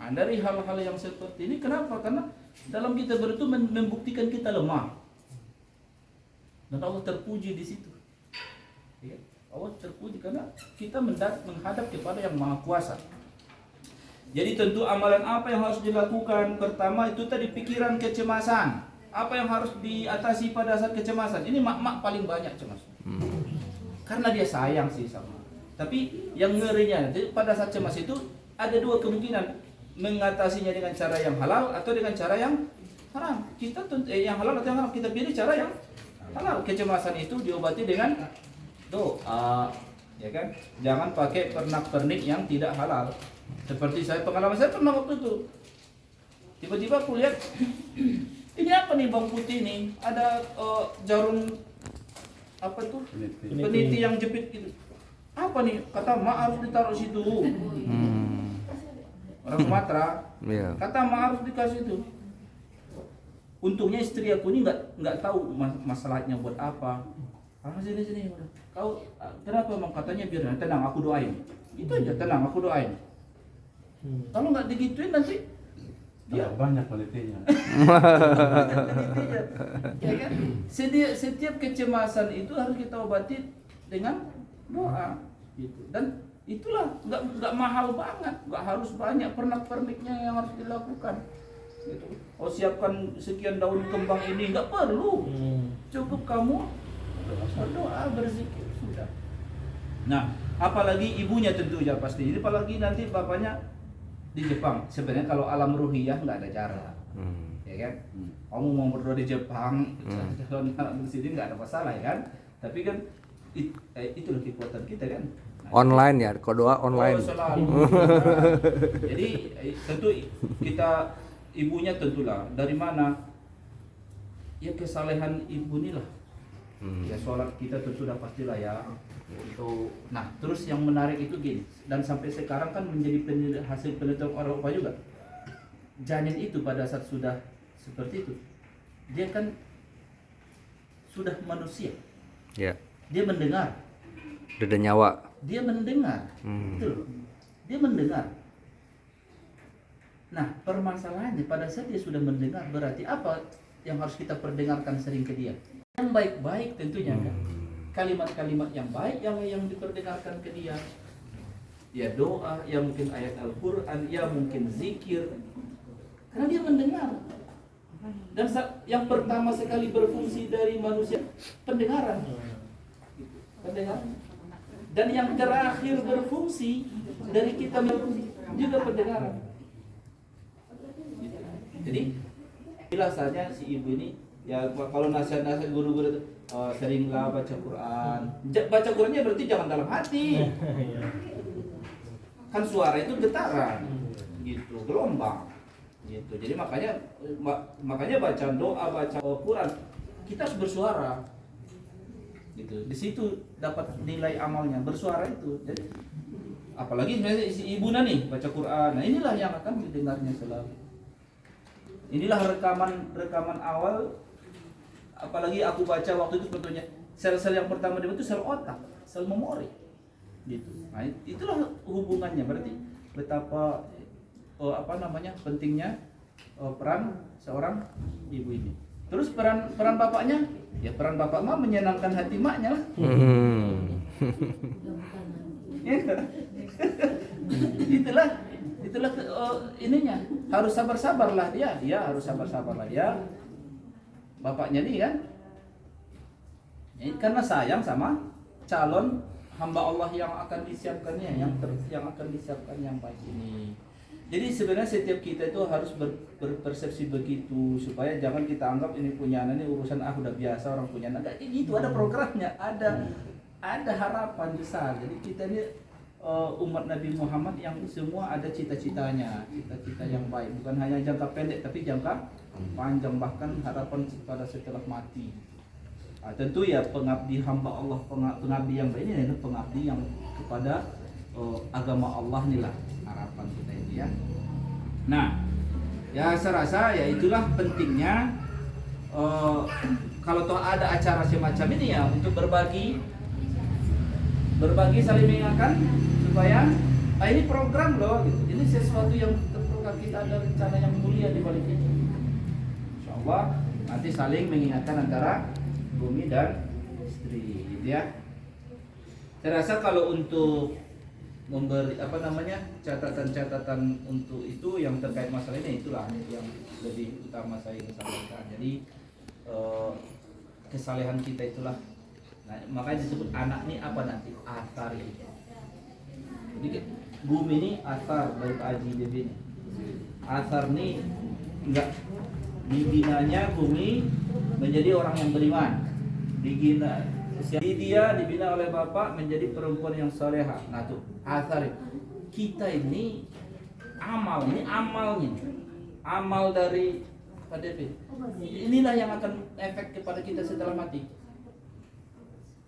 Nah, dari hal-hal yang seperti ini kenapa? Karena dalam kita berdoa membuktikan kita lemah. Dan Allah terpuji di situ. Ya, Allah terpuji karena kita menghadap kepada yang Maha Kuasa. Jadi tentu amalan apa yang harus dilakukan? Pertama itu tadi pikiran kecemasan. Apa yang harus diatasi pada saat kecemasan? Ini mak-mak paling banyak cemas. Karena dia sayang sih sama. Tapi yang ngerinya pada saat cemas itu ada 2 kemungkinan. Mengatasinya dengan cara yang halal atau dengan cara yang haram. Kita yang halal atau yang haram, kita pilih cara yang halal. Kecemasan itu diobati dengan doa, ya kan? Jangan pakai pernak-pernik yang tidak halal. Seperti pengalaman saya pernah waktu itu. Tiba-tiba aku lihat ini apa nih bang putih nih? Ada jarum apa tuh? Peniti yang jepit gitu. Apa nih? Kata harus ditaruh situ. Orang Sumatera. Kata harus dikasih itu. Untungnya istri aku ini nggak tahu masalahnya buat apa. Sini. Kau kenapa emang katanya biar tenang aku doain. Itu aja tenang aku doain. Kalau nggak digituin nanti dia banyak penelitinya. Ya kan? Setiap kecemasan itu harus kita obati dengan doa gitu. Dan itulah nggak mahal banget, nggak harus banyak pernak-perniknya yang harus dilakukan. Gitu. Oh siapkan sekian daun kembang ini nggak perlu, cukup kamu berdoa berzikir sudah. Nah apalagi ibunya tentunya pasti. Jadi apalagi nanti bapaknya di Jepang. Sebenarnya kalau alam ruhiyah nggak ada cara, ya kan? Kamu mau berdoa di Jepang, kalau di sini nggak ada masalah ya kan? Tapi kan itulah kekuatan kita kan. Online ya, kalau doa online. Oh, selalu. Jadi tentu kita ibunya tentulah dari mana? Ya kesalehan ibu inilah. Ya sholat kita tentu sudah pastilah ya. Itu. Nah, terus yang menarik itu gini, dan sampai sekarang kan menjadi hasil penelitian Eropa juga. Janin itu pada saat sudah seperti itu, dia kan sudah manusia. Ya. Dia mendengar. Ada nyawa. Dia mendengar, gitu loh. Dia mendengar. Nah, permasalahannya pada saat dia sudah mendengar, berarti apa yang harus kita perdengarkan sering ke dia? Yang baik-baik tentunya kan. Kalimat-kalimat yang baik yang diperdengarkan ke dia. Ya doa, ya mungkin ayat Al-Quran, ya mungkin zikir. Karena dia mendengar. Dan yang pertama sekali berfungsi dari manusia, pendengaran. Pendengaran. Dan yang terakhir berfungsi dari kita juga pendengaran. Jadi biasanya si ibu ini ya kalau nasihat-nasihat guru-guru itu seringlah baca Quran. Baca Qurannya berarti jangan dalam hati. Kan suara itu getaran, gitu, gelombang, gitu. Jadi makanya baca doa, baca Quran kita harus bersuara. Gitu. Di situ dapat nilai amalnya bersuara itu. Jadi apalagi misalnya si ibu nih baca Quran. Nah, inilah yang akan didengarnya selalu. Inilah rekaman awal. Apalagi aku baca waktu itu sebetulnya sel-sel yang pertama itu sel otak, sel memori. Gitu. Nah, itulah hubungannya berarti betapa pentingnya peran seorang ibu ini. Terus peran bapaknya, ya peran bapak mah menyenangkan hati maknya lah. itulah ininya. Harus sabar-sabarlah dia, harus sabar-sabarlah dia. Bapaknya nih kan, karena sayang sama calon hamba Allah yang akan disiapkannya, yang akan disiapkan yang baik ini. Jadi sebenarnya setiap kita itu harus berpersepsi begitu supaya jangan kita anggap ini punya anak, ini urusan udah biasa orang punya anak. Kayak gitu, ada programnya, ada harapan besar. Jadi kita ini umat Nabi Muhammad yang semua ada cita-citanya, cita-cita yang baik, bukan hanya jangka pendek tapi jangka panjang, bahkan harapan pada setelah mati. Nah, tentu ya pengabdi hamba Allah, pengabdi yang baik ini adalah pengabdi yang kepada agama Allah inilah harapan kita ini ya. Nah, ya saya rasa ya itulah pentingnya kalau toh ada acara semacam ini ya untuk berbagi saling mengingatkan supaya ini program loh gitu. Ini sesuatu yang terprogram, kita ada rencana yang mulia di balik itu. Insyaallah nanti saling mengingatkan antara bumi dan istri gitu ya. Saya rasa kalau untuk memberi catatan-catatan untuk itu yang terkait masalah ini, itulah yang lebih utama saya ingin sampaikan. Jadi kesalehan kita itulah, nah, makanya disebut anak ini apa nanti athar ini. Jadi bumi ini athar dari Pak Haji Devi ini. Athar ini enggak dibinanya bumi menjadi orang yang beriman. Dia dibina oleh bapak menjadi perempuan yang salehah. Nah tuh athar kita ini amalnya, amal dari Pak Devi. Inilah yang akan efek kepada kita setelah mati.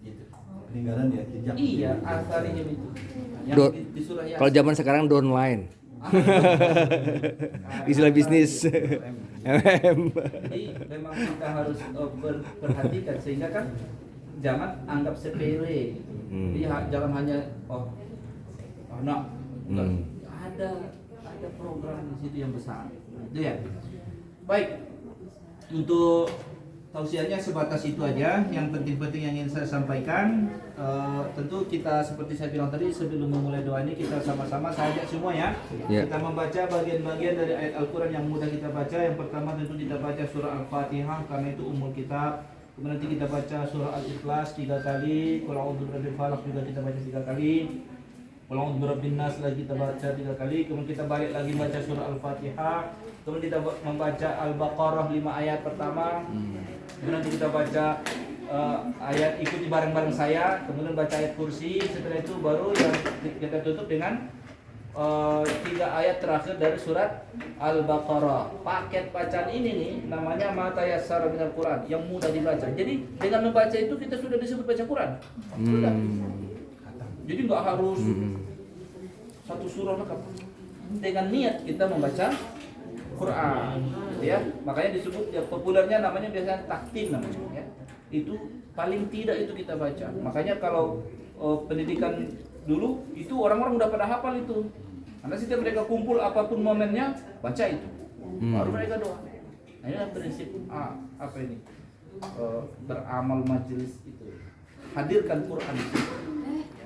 Gitu. Peninggalan ya, jejak. Iya, atharinya itu. Yang di surah Yasin. Kalau zaman sekarang downline. Istilah bisnis. Jadi memang kita harus perhatikan sehingga kan jangan anggap sepele gitu. Jadi jangan hanya anak. Ada program di situ yang besar. Itu ya. Baik. Untuk tausiahnya sebatas itu aja. Yang penting-penting yang ingin saya sampaikan. Tentu kita seperti saya bilang tadi sebelum memulai doa ini kita sama-sama saya ajak semua ya. Kita membaca bagian-bagian dari ayat Al-Quran yang mudah kita baca. Yang pertama tentu kita baca surah Al-Fatihah karena itu umul kitab. Kemudian nanti kita baca surah Al-Ikhlas 3 kali, Qul a'udzu birabbil falaq juga kita baca 3 kali. Qul a'udzu birabbin nas lagi kita baca 3 kali. Kemudian kita balik lagi baca surah Al-Fatihah. Kemudian kita membaca Al-Baqarah 5 ayat pertama. Kemudian nanti kita baca ayat ikuti bareng-bareng saya, kemudian baca ayat kursi. Setelah itu baru yang kita tutup dengan 3 ayat terakhir dari surat Al-Baqarah. Paket bacaan ini nih namanya ma tayassara minal Quran, yang mudah dibaca. Jadi dengan membaca itu kita sudah disebut baca Quran. Sudah. Jadi nggak harus satu surah lengkap. Dengan niat kita membaca Quran, gitu ya. Makanya disebut ya, populernya namanya biasanya taktim namanya, ya. Itu paling tidak itu kita baca. Makanya kalau pendidikan dulu itu orang-orang udah pada hafal itu. Karena setiap mereka kumpul apapun momennya baca itu. Baru mereka doa. Nah, ini prinsip apa ini? Beramal majelis itu. Hadirkan Quran di situ.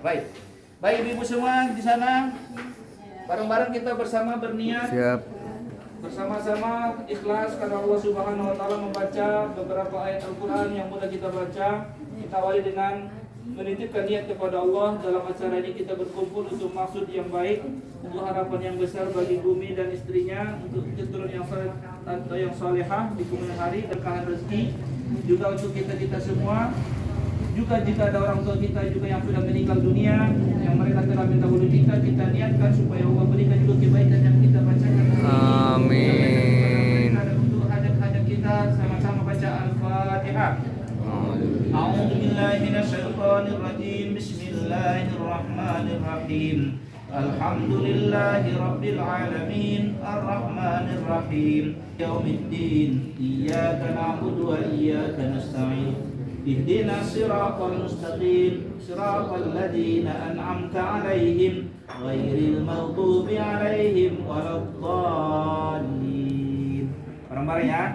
Baik. Baik ibu semua di sana. Bareng-bareng kita bersama berniat. Siap. Bersama-sama ikhlas karena Allah Subhanahu wa taala membaca beberapa ayat Al-Qur'an yang mudah kita baca. Kita awali dengan menitipkan niat kepada Allah. Dalam acara ini kita berkumpul untuk maksud yang baik, untuk harapan yang besar bagi bumi dan istrinya, untuk keturunan yang saleh atau yang salehah di kemudian hari, berkah rezeki, juga untuk kita semua. Juga jika ada orang tua kita juga yang sudah meninggal dunia, yang mereka telah mendahului kita niatkan supaya Allah berikan juga kebaikan yang kita bacakan. Amin. Untuk hajat-hajat kita sama-sama baca Al-Fatihah. A'udzu billahi minasyaitonir rajim. Bismillahirrahmanirrahim. Alhamdulillahi rabbil alamin. Arrahmanir rahim. Yaumiddin. Iyyaka na'budu wa iyyaka nasta'in. اهدنا الصراط المستقيم صراط الذين أنعمت عليهم غير المغضوب عليهم ولا الضالين. Bareng-bareng ya.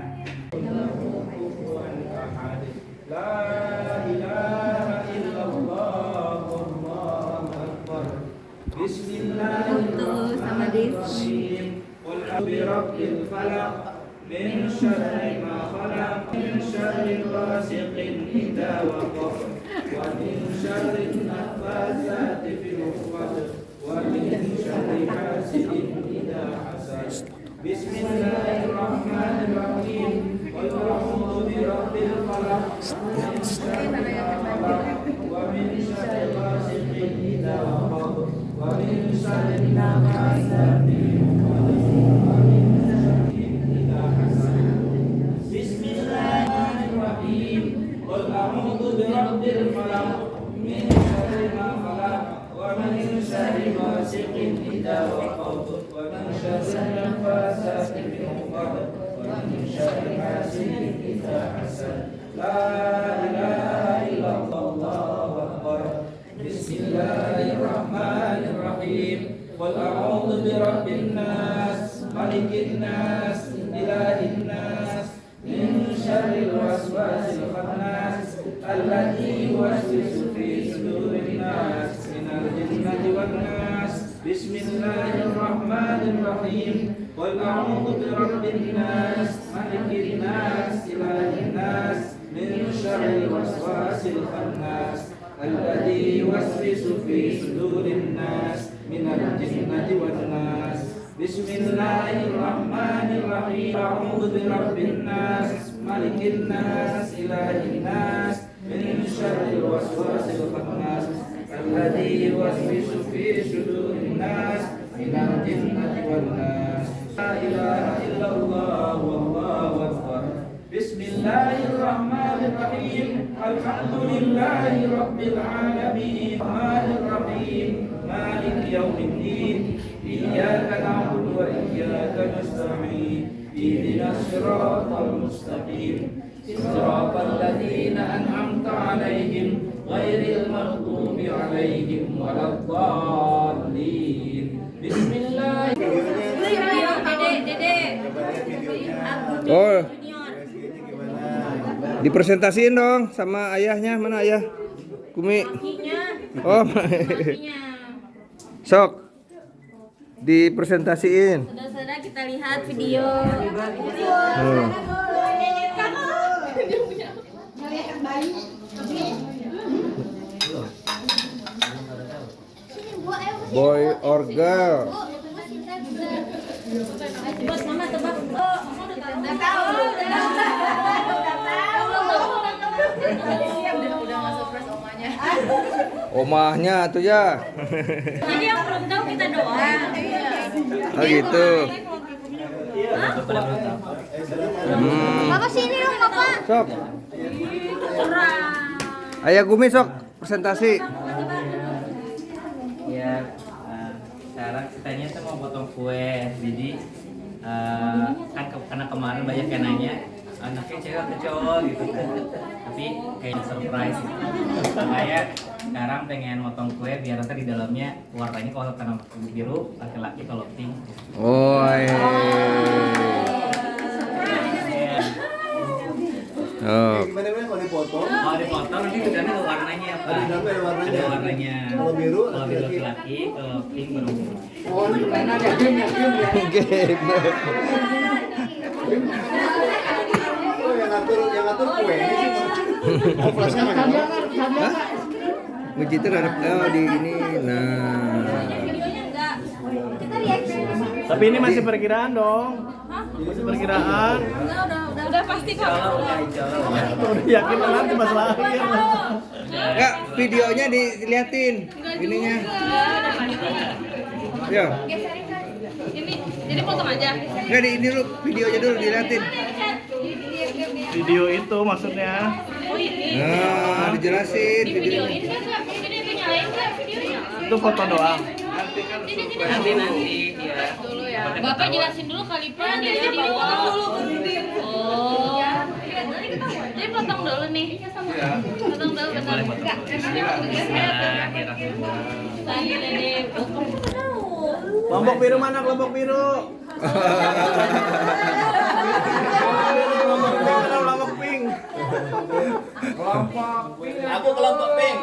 La ilaha illallah wallahu akbar. Bismillahirrahmanirrahim. Qul a'udzu birabbil falaq min syarri ma khalaq min syarri ghasiqin idza waqab wa min syarri naffasati fil 'uqad wa min syarri hasidin idza hasad. Bismillahirrahmanirrahim. Qul a'udzu birabbil falaq min syarri ma khalaq wa min syarri ghasiqin idza waqab wa min syarri naffasati fil 'uqad. Qul a'udzu birabbil falaq min syarri ma khalaq wa min syarri ghasiqin idza waqab wa min syarri naffasati fil 'uqad wa min syarri hasidin idza hasad. La ilaha illallah wallahu akbar. Bismillahirrahmanirrahim. Qul a'udzu birabbin nas malikin nas ilahin nas min syarril waswasil khannas alladzi yuwaswisu fi sudurin nas minal jinnati wan nas. Bismillahirrahmanirrahim. Qul a'udzu birabbin nas malikin nas ilahin nas min syarril waswasil khannas alladzi yuwaswisu fi sudurin nas minal jinnati wan nas. Bismillahirrahmanirrahim. A'udzu birabbin nas malikin nas ilahin nas min syarril waswasil khannas alladzi yuwaswisu fi sudurin nas minal jinnati wan nas. La ilaha illallah wallahu akbar. Bismillahirrahmanirrahim. Alhamdulillahi rabbil alamin. Arrahmanirrahim. Maliki yaumiddin. Iyyaka na'budu wa iyyaka nasta'in. Ihdinas siratal mustaqim. Siratal ladzina an'amta 'alaihim ghairil maghdubi 'alaihim waladdallin. Bismillah. Oh, dipresentasiin dong sama ayahnya. Mana ayah? Kumi. Oh, sok dipresentasiin. Saudara-saudara kita lihat video. Boy or girl? Buat mama tebak. Oh, mama udah tahu. Udah tahu. Omahnya tuh ya. Jadi yang belum tahu kita doang. Oh gitu. Bapak sini dong, Bapak. Sok. Ayah Gumi sok presentasi. Ya, sekarang kitanya tuh mau potong kue. Jadi kan karena kemarin banyak yang nanya anaknya cewek atau cowok gitu kan. Tapi kayak surprise gitu. Makanya sekarang pengen motong kue biar nanti di dalamnya warnanya kalau karena biru, laki-laki kalau pink. Oh. Oh. Gimana kalau dipotong? Kalau dipotong nanti di dalamnya ada warnanya apa? Oh, di dalamnya ada warnanya. Ada warnanya. Kalau biru Kalau biru laki-laki, kalau pink perempuan. Oh, ini karena ada game ya. Game. Oh, yang ngatur kue ini sih. Oh, flashnya mana? Hah? Begitu ada di ini. Nah. Tapi ini masih perkiraan dong. Masih perkiraan. Udah pasti kok. Udah yakin nanti masalah akhir. Enggak, videonya diliatin ininya. Ya. Ini jadi potong aja. Enggak di ini dulu, videonya dulu diliatin. Video itu maksudnya. Oh ini. Nah, dijelasin Di videoin kan Kak? Ini nyalain Kak videonya? Itu foto doang. Nanti ya. Dulu ya. Bapak jelasin dulu kali Pak. Jadi potong dulu. Oh. Jadi potong dulu nih. Potong dulu bentar. Tadi Dede potong. Kelompok biru mana kelompok biru? Kelompok pink. Aku kelompok pink.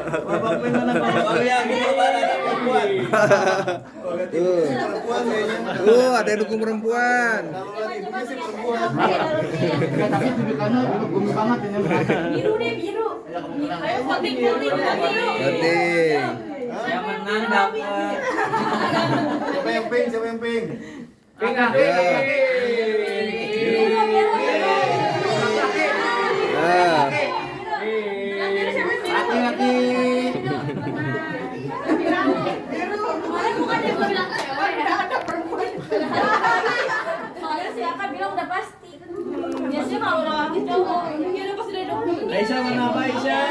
Kelompok pink mana kelompok pink? Yang itu mana perempuan? Perempuan kayaknya. Ada yang dukung perempuan. Kalau ibunya sih perempuan. Tapi tujuannya gumi banget ini. Biru deh biru. Ayo voting voting voting. Penting. Yang menang dapat. Siapa yang pink? Siapa yang pink? Pink Ya. Nah. Hati-hati. Kemarin bukan dia bilang cewek, ada perempuan. Soalnya si Aka bilang udah pasti. Biasanya kalau udah laki cowok, ya udah pasti ada dong. Aisyah mana apa Aisyah?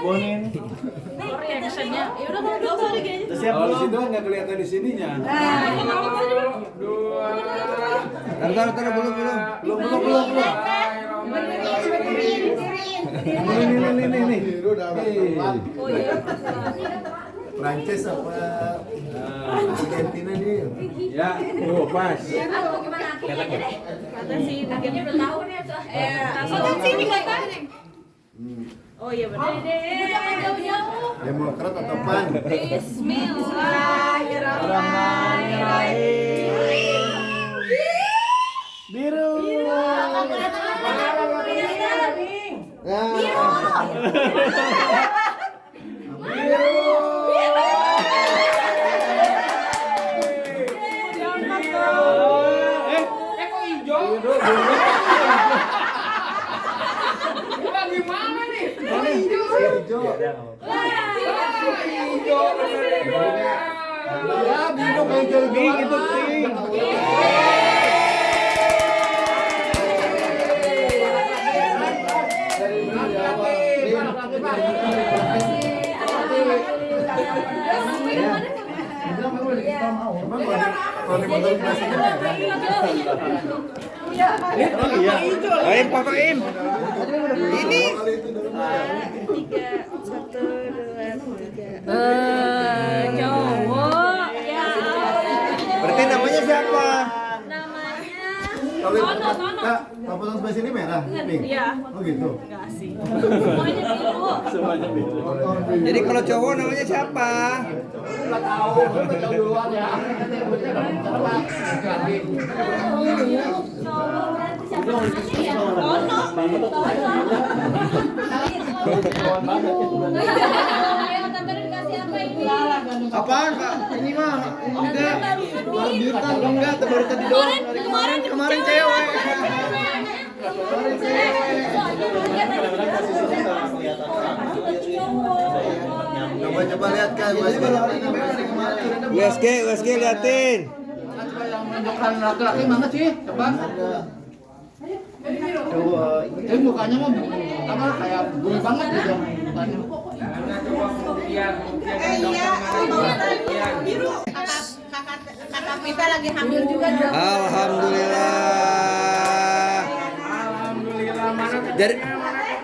Bonin. Reactionnya, ya udah kalau gitu udah gini. Udah siap belum? Situ nggak kelihatan di sininya. Taruh belum. Belum. Ini. Biru udah pelan. Prancis apa Argentina nih? Ya, pas. Kata sih, akhirnya udah tahu nih. Kata sini nggak tahu. Oh iya benar. Jangan jauh-jauh. Demokrat atau PAN? Bismillahirrahmanirrahim. Biru. Kok hijau? Gimana nih? Hijau. Ya, biru kayak hijau Pink itu pink. Kalau di motor presiden ya? Iya. Ayo fotoin. Ini. Cowok. Ya. Berarti namanya siapa? Namanya Kalau Tono. Kak, kalau potong sebelah sini merah, pink. Iya. Oh gitu. Semuanya biru. Semuanya biru. Jadi kalau cowok namanya siapa? Tono. Ya, tante dikasih apa ini? Apaan Pak? Ini mah enggak. Lanjutan enggak, baru tadi doang. Kemarin cewek. Coba lihat kan, USG liatin. Coba yang menunjukkan laki-laki mana sih? Coba. Ini mukanya mah apa kayak bumi banget gitu mukanya. Biru. Kakak Pita lagi hamil juga dong. Alhamdulillah. Jadi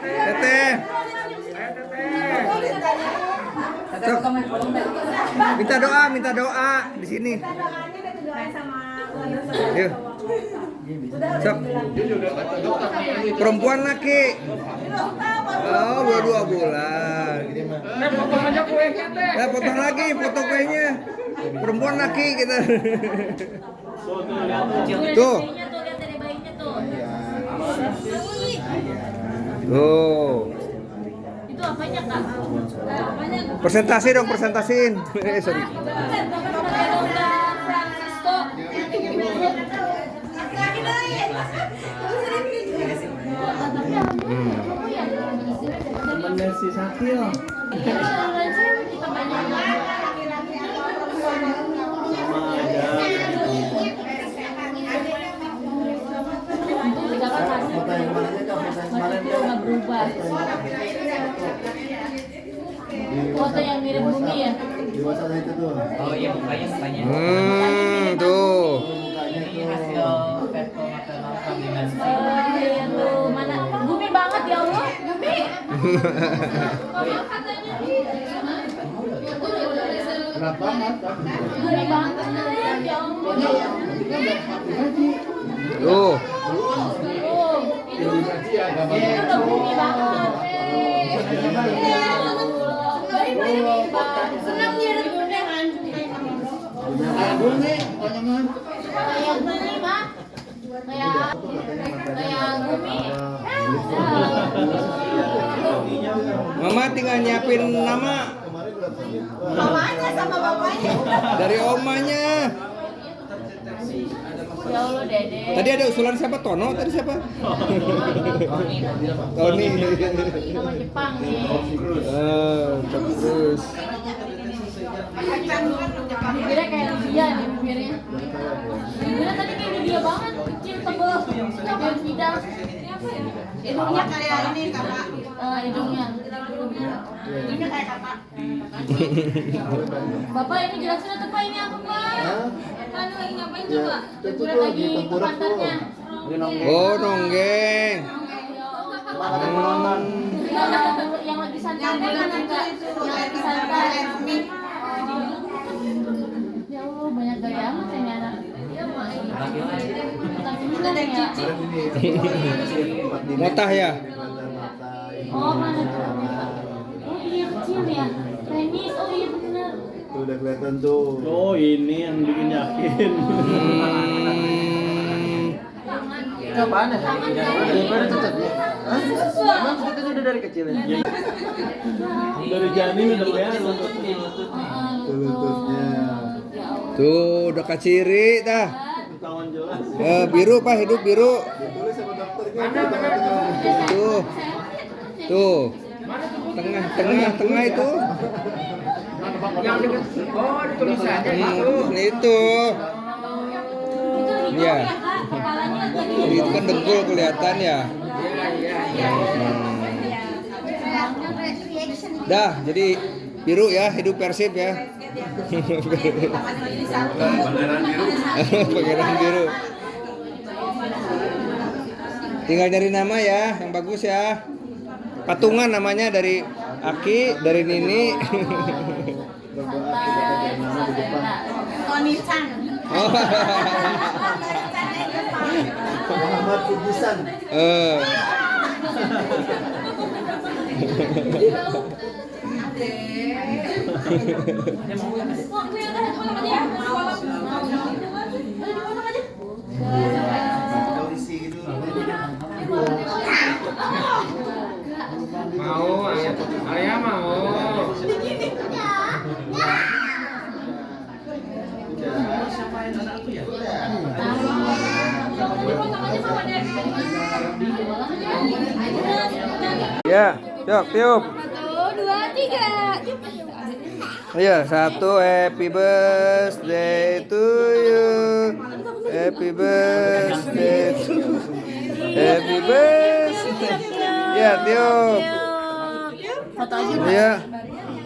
Teteh. Sok. Minta doa di sini. Yuk. Sok. Perempuan laki. Oh, baru 2 bulan. Potong lagi foto kuenya. Perempuan laki kita. Tuh. Tuh. Itu apanya, Kak? Apanya? Presentasi dong, presentasiin. Sorry. Francisco. Temennya si Sakil. Nggak berubah. Foto yang mirip bumi ya? Di WhatsApp itu tuh. Oh iya, mukanya. Tuh. Ini hasil veto maternal kombinasi. Iya tuh, mana bumi banget ya Allah, bumi. Mama katanya. Berat banget. Bumi banget ya Allah. Tuh. Ini udah bumi banget. Senang jadi bumi Kayak bumi, pokoknya mah. kayak bumi mah. Kayak bumi. Mama tinggal nyiapin nama Mamanya sama bapaknya. dari omanya. Ya Allah, Dede. Tadi ada usulan siapa? Tono tadi siapa? Tony. Nama Jepang nih. Terus. Bibirnya kayak dia nih bibirnya. Bibirnya tadi kayak dia banget, kecil, tebel. Kayak Vida. Hidungnya kayak ini kakak. Hidungnya. Hidungnya kayak kakak. Bapak ini jelasin atau Pak ini apa Pak? Kan lagi ngapain coba? Itu Liburan tuh lagi di ke tengkorak tuh. pantatnya. Oh, nonggeng. Yang lagi santai kan enggak? Yang lagi santai. Ya Allah, banyak gaya amat ini anak. Utang ya. Motah ya? Oh, mana tuh? Oh iya kecil ya. Tenis, oh iya bener. Tuh udah kelihatan tuh. Oh ini yang bikin yakin. Apaan ya? Daripada cacat ya? Emang kita udah dari kecil ya? Dari janin udah kelihatan lututnya. Tuh lututnya. Tuh, udah kaciri dah. Tahun jelas. Biru Pak, hidup biru. Ditulis sama dokternya. Tuh. Tuh. Tengah itu. Yang dekat. Oh, tulisannya itu. Itu. Itu Iya. kepalanya lagi. Itu kan dengkul kelihatan ya. Dah, jadi biru ya, hidup Persib ya. Pangeran biru. Tinggal nyari nama ya, yang bagus ya. Patungan namanya dari Aki, dari Nini. Tony Chan. Muhammad Fujisan. Polisi gitu. Mau, ayah mau. ya. Ya, yuk tiup. 1, 2, 3. Iya, 1 happy birthday to you. Happy birthday to you. Happy birthday. Ya, tiup. Foto aja. Iya.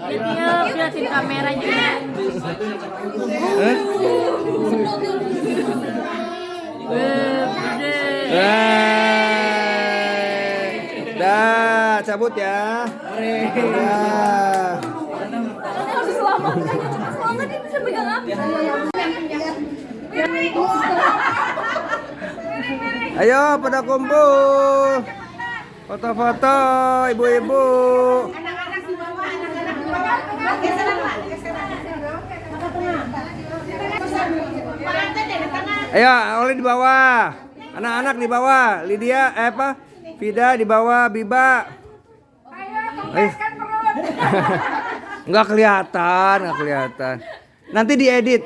Tiup, liatin kamera juga. Eh? Dah, cabut ya. Dah. Harus diselamatkan. Selamat ini bisa pegang api. Ayo pada kumpul. Foto-foto ibu-ibu. Anak-anak di bawah, anak-anak di bawah. Geseran, Pak. Geseran. Pak Ante deh, di tengah. Ayo, Oli di bawah. Anak-anak di bawah. Lydia, Vida di bawah, Biba. Ayo. Nggak kelihatan. Nanti diedit.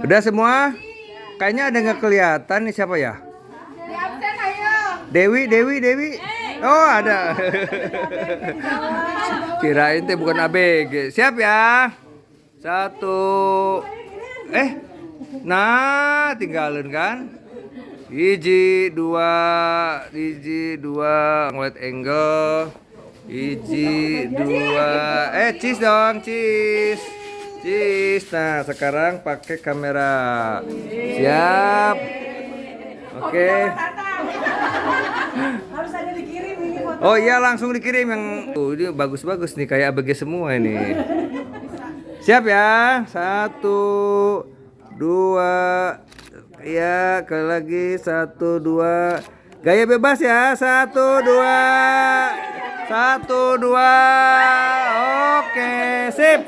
Udah semua? Kayaknya ada nggak kelihatan nih siapa ya? Di absen, ayo. Dewi. Oh ada. Kirain teh bukan ABG. Siap ya? 1. Nah tinggalin kan? Hiji, dua, ngeliat angle. Hiji, dua. Cheese dong, cheese. Nah, sekarang pakai kamera. Siap. Oke. Harus ada dikirim ini foto. Oh iya, langsung dikirim yang ini bagus-bagus nih kayak ABG semua ini. Siap ya? 1, 2. Ya, sekali lagi 1, 2. Gaya bebas ya. 1, 2. 1, 2. Oke, sip.